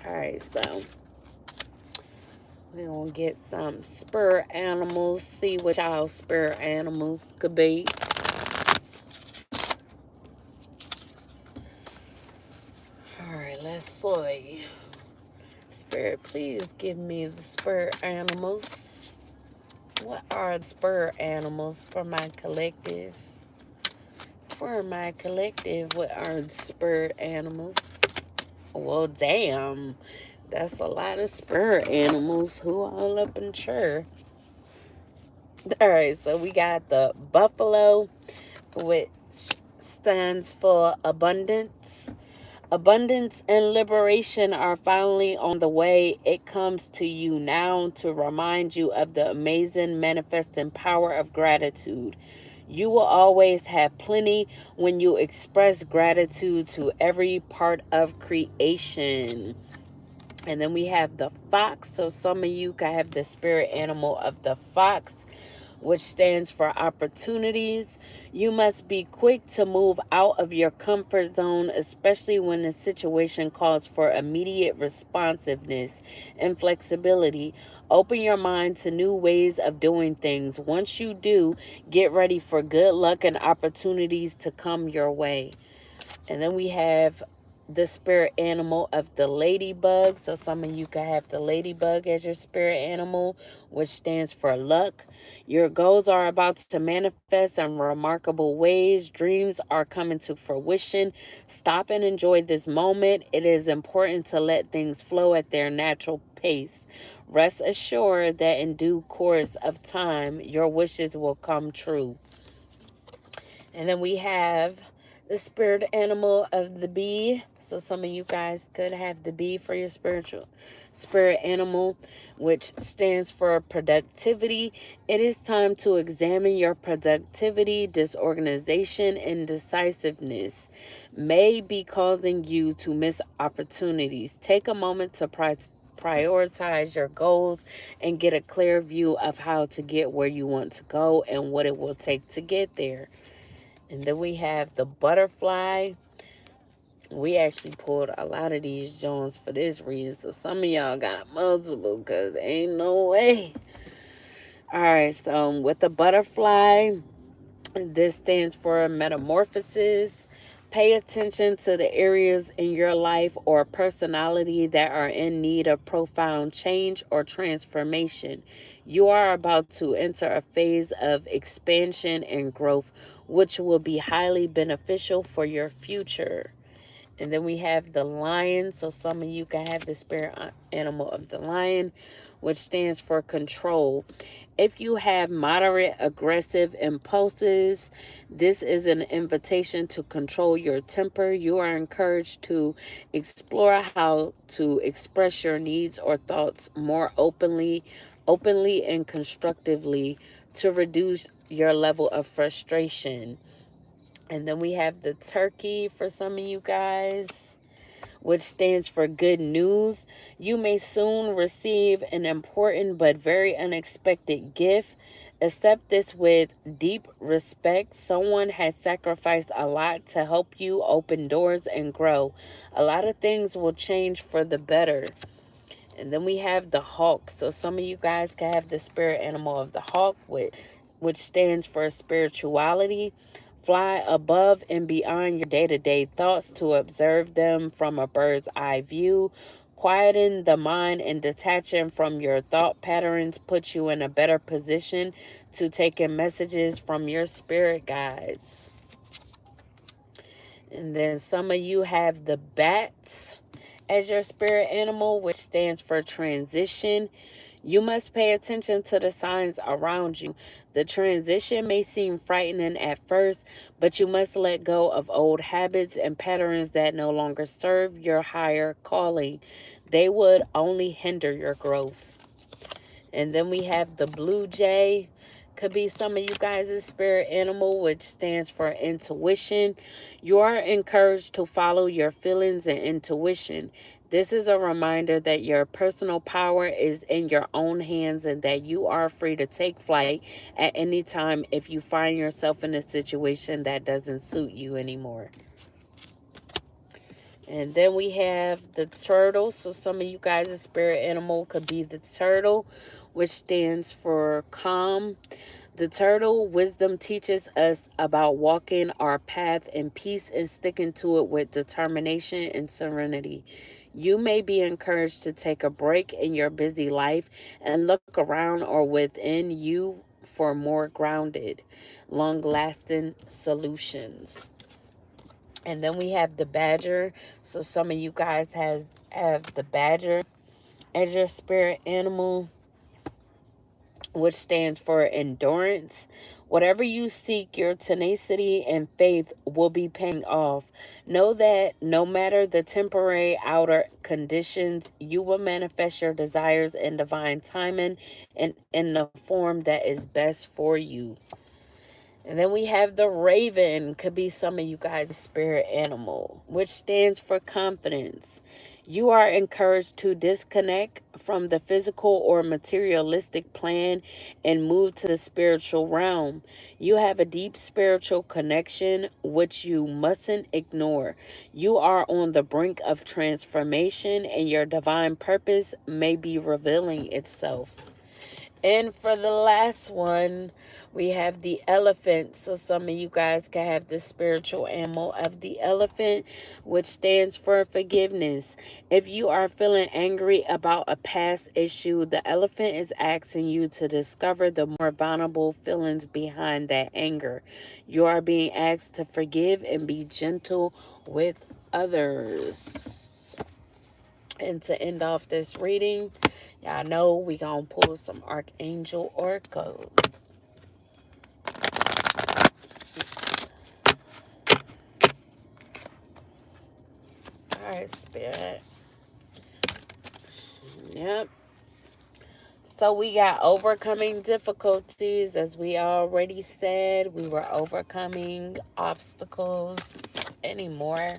All right, so we're going to get some spirit animals, see what y'all spirit animals could be. soy. Spirit, please give me the spirit animals. What are the spirit animals for my collective? For my collective, what are the spirit animals? Well, damn. That's a lot of spirit animals. Who all up in church? Alright, so we got the buffalo, which stands for abundance. Abundance and liberation are finally on the way. It comes to you now to remind you of the amazing manifesting power of gratitude. You will always have plenty when you express gratitude to every part of creation. And then we have the fox. So some of you can have the spirit animal of the fox, which stands for opportunities. You must be quick to move out of your comfort zone, especially when the situation calls for immediate responsiveness and flexibility. Open your mind to new ways of doing things. Once you do, get ready for good luck and opportunities to come your way. And then we have the spirit animal of the ladybug. So some of you can have the ladybug as your spirit animal, which stands for luck. Your goals are about to manifest in remarkable ways. Dreams are coming to fruition. Stop and enjoy this moment. It is important to let things flow at their natural pace. Rest assured that in due course of time, your wishes will come true. And then we have the spirit animal of the bee. So some of you guys could have the bee for your spiritual spirit animal, which stands for productivity. It is time to examine your productivity. Disorganization and decisiveness may be causing you to miss opportunities. Take a moment to prioritize your goals and get a clear view of how to get where you want to go and what it will take to get there. And then we have the butterfly. We actually pulled a lot of these Jones for this reason. So some of y'all got multiple because ain't no way. All right, so with the butterfly, this stands for metamorphosis. Pay attention to the areas in your life or personality that are in need of profound change or transformation. You are about to enter a phase of expansion and growth, which will be highly beneficial for your future. And then we have the lion. So some of you can have the spirit animal of the lion, which stands for control. If you have moderate aggressive impulses, this is an invitation to control your temper. You are encouraged to explore how to express your needs or thoughts more openly and constructively to reduce your level of frustration. And then we have the turkey for some of you guys, which stands for good news. You may soon receive an important but very unexpected gift. Accept this with deep respect. Someone has sacrificed a lot to help you open doors and grow. A lot of things will change for the better. And then we have the hawk. So some of you guys can have the spirit animal of the hawk, which stands for spirituality. Fly above and beyond your day-to-day thoughts to observe them from a bird's eye view. Quieting the mind and detaching from your thought patterns puts you in a better position to take in messages from your spirit guides. And then some of you have the bats as your spirit animal, which stands for transition. You must pay attention to the signs around you. The transition may seem frightening at first, but you must let go of old habits and patterns that no longer serve your higher calling. They would only hinder your growth. And then we have the blue jay. Could be some of you guys' spirit animal, which stands for intuition. You are encouraged to follow your feelings and intuition. This is a reminder that your personal power is in your own hands and that you are free to take flight at any time if you find yourself in a situation that doesn't suit you anymore. And then we have the turtle. So some of you guys' spirit animal could be the turtle, which stands for calm. The turtle wisdom teaches us about walking our path in peace and sticking to it with determination and serenity. You may be encouraged to take a break in your busy life and look around or within you for more grounded, long lasting solutions. And then we have the badger. So some of you guys have the badger as your spirit animal, which stands for endurance. Whatever you seek, your tenacity and faith will be paying off. Know that no matter the temporary outer conditions, you will manifest your desires in divine timing and in the form that is best for you. And then we have the raven, could be some of you guys' spirit animal, which stands for confidence. You are encouraged to disconnect from the physical or materialistic plan and move to the spiritual realm. You have a deep spiritual connection, which you mustn't ignore. You are on the brink of transformation, and your divine purpose may be revealing itself. And for the last one, we have the elephant. So some of you guys can have the spiritual animal of the elephant, which stands for forgiveness. If you are feeling angry about a past issue, the elephant is asking you to discover the more vulnerable feelings behind that anger. You are being asked to forgive and be gentle with others. And to end off this reading, y'all know we gonna pull some Archangel oracles. Alright, Spirit. Yep. So we got overcoming difficulties. As we already said, we were overcoming obstacles. Any more?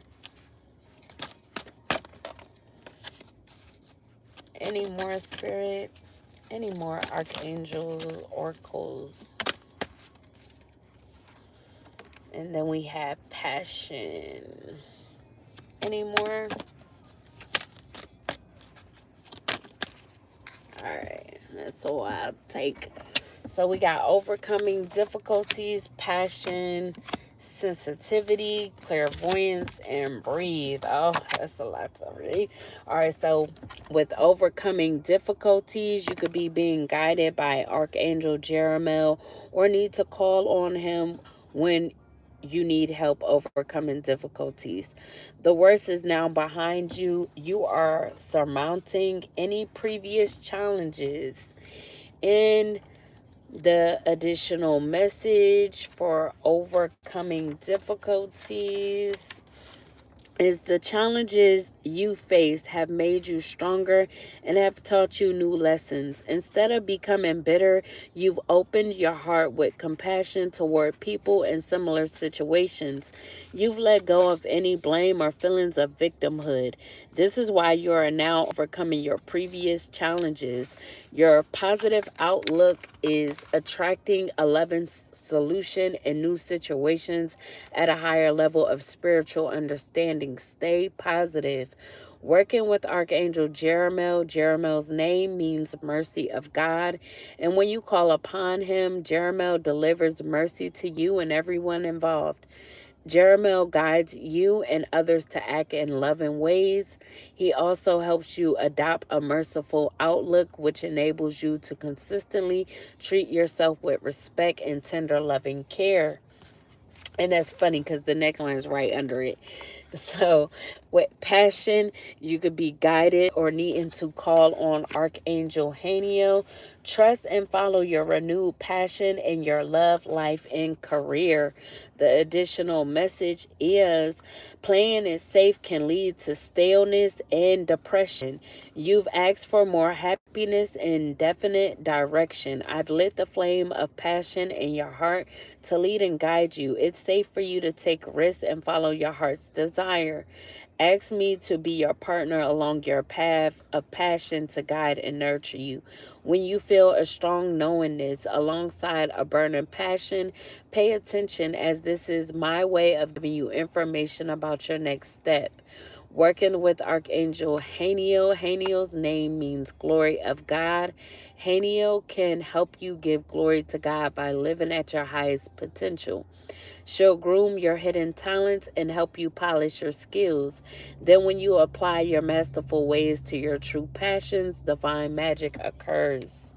Any more, Spirit? Any more Archangel oracles? And then we have passion. Any more? Alright, that's all I'll take. So we got overcoming difficulties, passion, sensitivity, clairvoyance, and breathe. Oh, that's a lot to read. Alright, so with overcoming difficulties, you could be being guided by Archangel Jeremiel or need to call on him when you need help overcoming difficulties. The worst is now behind you. You are surmounting any previous challenges. And the additional message for overcoming difficulties is the challenges you faced have made you stronger and have taught you new lessons. Instead of becoming bitter, you've opened your heart with compassion toward people in similar situations. You've let go of any blame or feelings of victimhood. This is why you are now overcoming your previous challenges. Your positive outlook is attracting 11 solution in new situations at a higher level of spiritual understanding. Stay positive. Working with Archangel Jeremiel. Jeremiel's name means mercy of God. And when you call upon him, Jeremiel delivers mercy to you and everyone involved. Jeremiel guides you and others to act in loving ways. He also helps you adopt a merciful outlook, which enables you to consistently treat yourself with respect and tender loving care. And that's funny because the next one is right under it. So with passion, you could be guided or needing to call on Archangel Haniel. Trust and follow your renewed passion in your love, life, and career. The additional message is playing it safe can lead to staleness and depression. You've asked for more happiness and definite direction. I've lit the flame of passion in your heart to lead and guide you. It's safe for you to take risks and follow your heart's desire. Ask me to be your partner along your path of passion to guide and nurture you. When you feel a strong knowingness alongside a burning passion, pay attention, as this is my way of giving you information about your next step. Working with Archangel Haniel. Haniel's name means glory of God. Haniel can help you give glory to God by living at your highest potential. She'll groom your hidden talents and help you polish your skills. Then, when you apply your masterful ways to your true passions, divine magic occurs.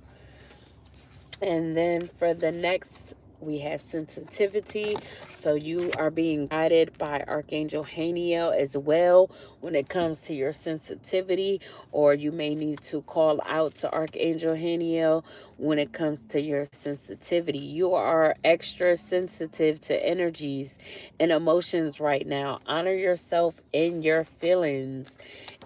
And then for the next, we have sensitivity. So you are being guided by Archangel Haniel as well when it comes to your sensitivity, or you may need to call out to Archangel Haniel when it comes to your sensitivity. You are extra sensitive to energies and emotions right now. Honor yourself and your feelings.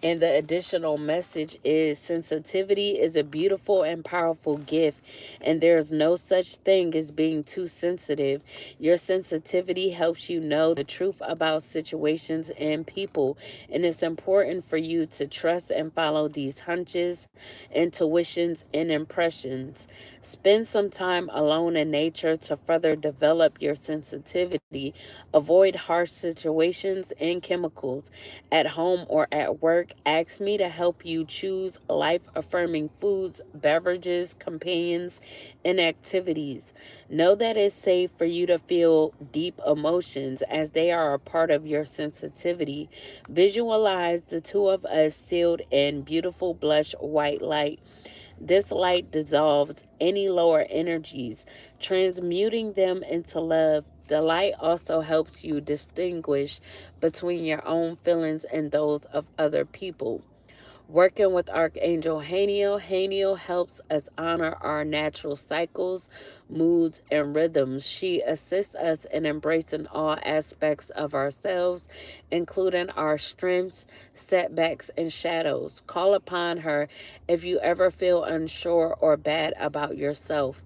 And the additional message is sensitivity is a beautiful and powerful gift, and there's no such thing as being too sensitive. Your sensitivity helps you know the truth about situations and people, and it's important for you to trust and follow these hunches, intuitions, and impressions. Spend some time alone in nature to further develop your sensitivity. Avoid harsh situations and chemicals. At home or at work, ask me to help you choose life-affirming foods, beverages, companions, and activities. Know that it's safe for you to feel deep emotions as they are a part of your sensitivity. Visualize the two of us sealed in beautiful blush white light. This light dissolves any lower energies, transmuting them into love. The light also helps you distinguish between your own feelings and those of other people. Working with Archangel Haniel. Haniel helps us honor our natural cycles, moods, and rhythms. She assists us in embracing all aspects of ourselves, including our strengths, setbacks, and shadows. Call upon her if you ever feel unsure or bad about yourself.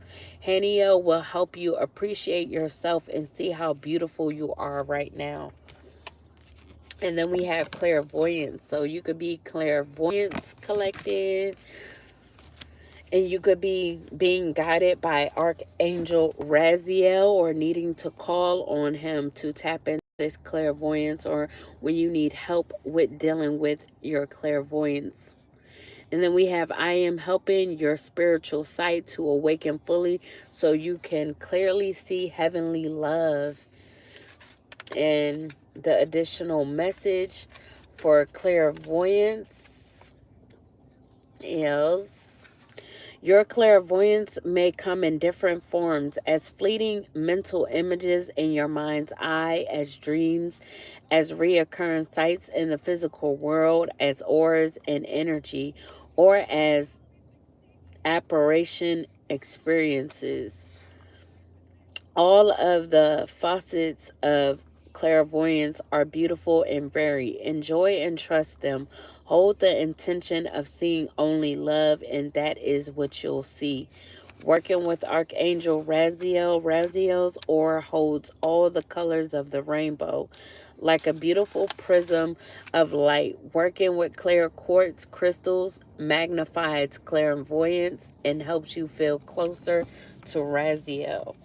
Haniel will help you appreciate yourself and see how beautiful you are right now. And then we have clairvoyance. So you could be clairvoyance collective, and you could be being guided by Archangel Raziel, or needing to call on him to tap into this clairvoyance, or when you need help with dealing with your clairvoyance. And then we have I am helping your spiritual sight to awaken fully so you can clearly see heavenly love. And the additional message for clairvoyance is your clairvoyance may come in different forms as fleeting mental images in your mind's eye, as dreams, as reoccurring sights in the physical world, as auras and energy, or as apparition experiences. All of the facets of clairvoyance are beautiful and varied. Enjoy and trust them. Hold the intention of seeing only love, and that is what you'll see. Working with Archangel Raziel. Raziel's aura holds all the colors of the rainbow, like a beautiful prism of light. Working with clear quartz crystals magnifies clairvoyance and helps you feel closer to Raziel.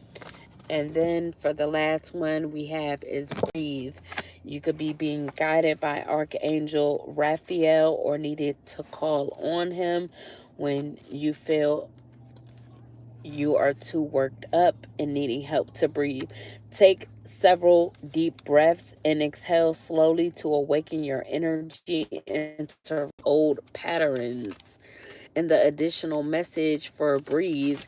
And then for the last one we have is breathe. You could be being guided by Archangel Raphael, or needed to call on him when you feel you are too worked up and needing help to breathe. Take several deep breaths and exhale slowly to awaken your energy and serve old patterns. And the additional message for breathe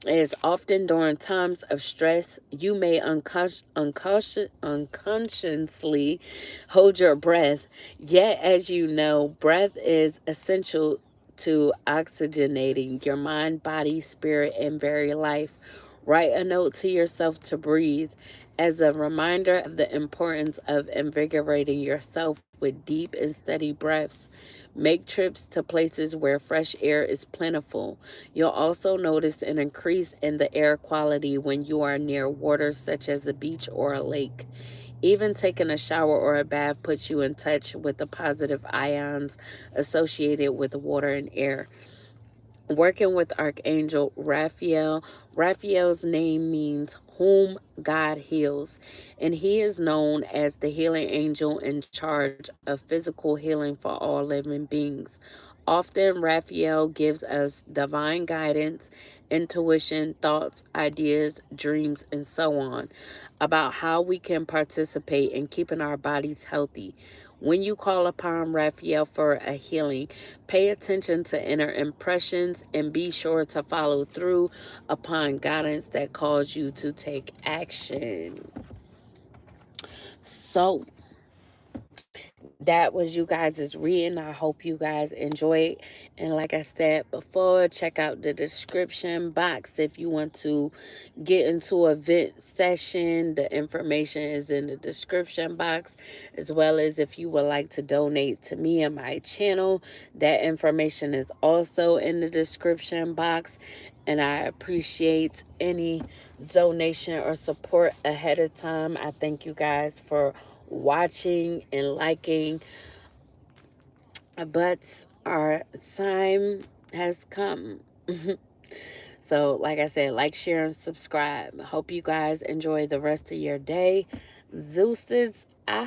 is often during times of stress, you may unconsciously hold your breath. Yet, as you know, breath is essential to oxygenating your mind, body, spirit, and very life. Write a note to yourself to breathe as a reminder of the importance of invigorating yourself with deep and steady breaths. Make trips to places where fresh air is plentiful. You'll also notice an increase in the air quality when you are near water, such as a beach or a lake. Even taking a shower or a bath puts you in touch with the positive ions associated with water and air. Working with Archangel Raphael. Raphael's name means whom God heals, and he is known as the healing angel in charge of physical healing for all living beings. Often, Raphael gives us divine guidance, intuition, thoughts, ideas, dreams, and so on about how we can participate in keeping our bodies healthy. When you call upon Raphael for a healing, pay attention to inner impressions and be sure to follow through upon guidance that calls you to take action. So, that was you guys' reading. I hope you guys enjoyed. And like I said before, check out the description box if you want to get into a vent session. The information is in the description box, as well as if you would like to donate to me and my channel. That information is also in the description box. And I appreciate any donation or support ahead of time. I thank you guys for watching and liking, but our time has come. So like I said, like, share, and subscribe. Hope you guys enjoy the rest of your day. Zeus's, I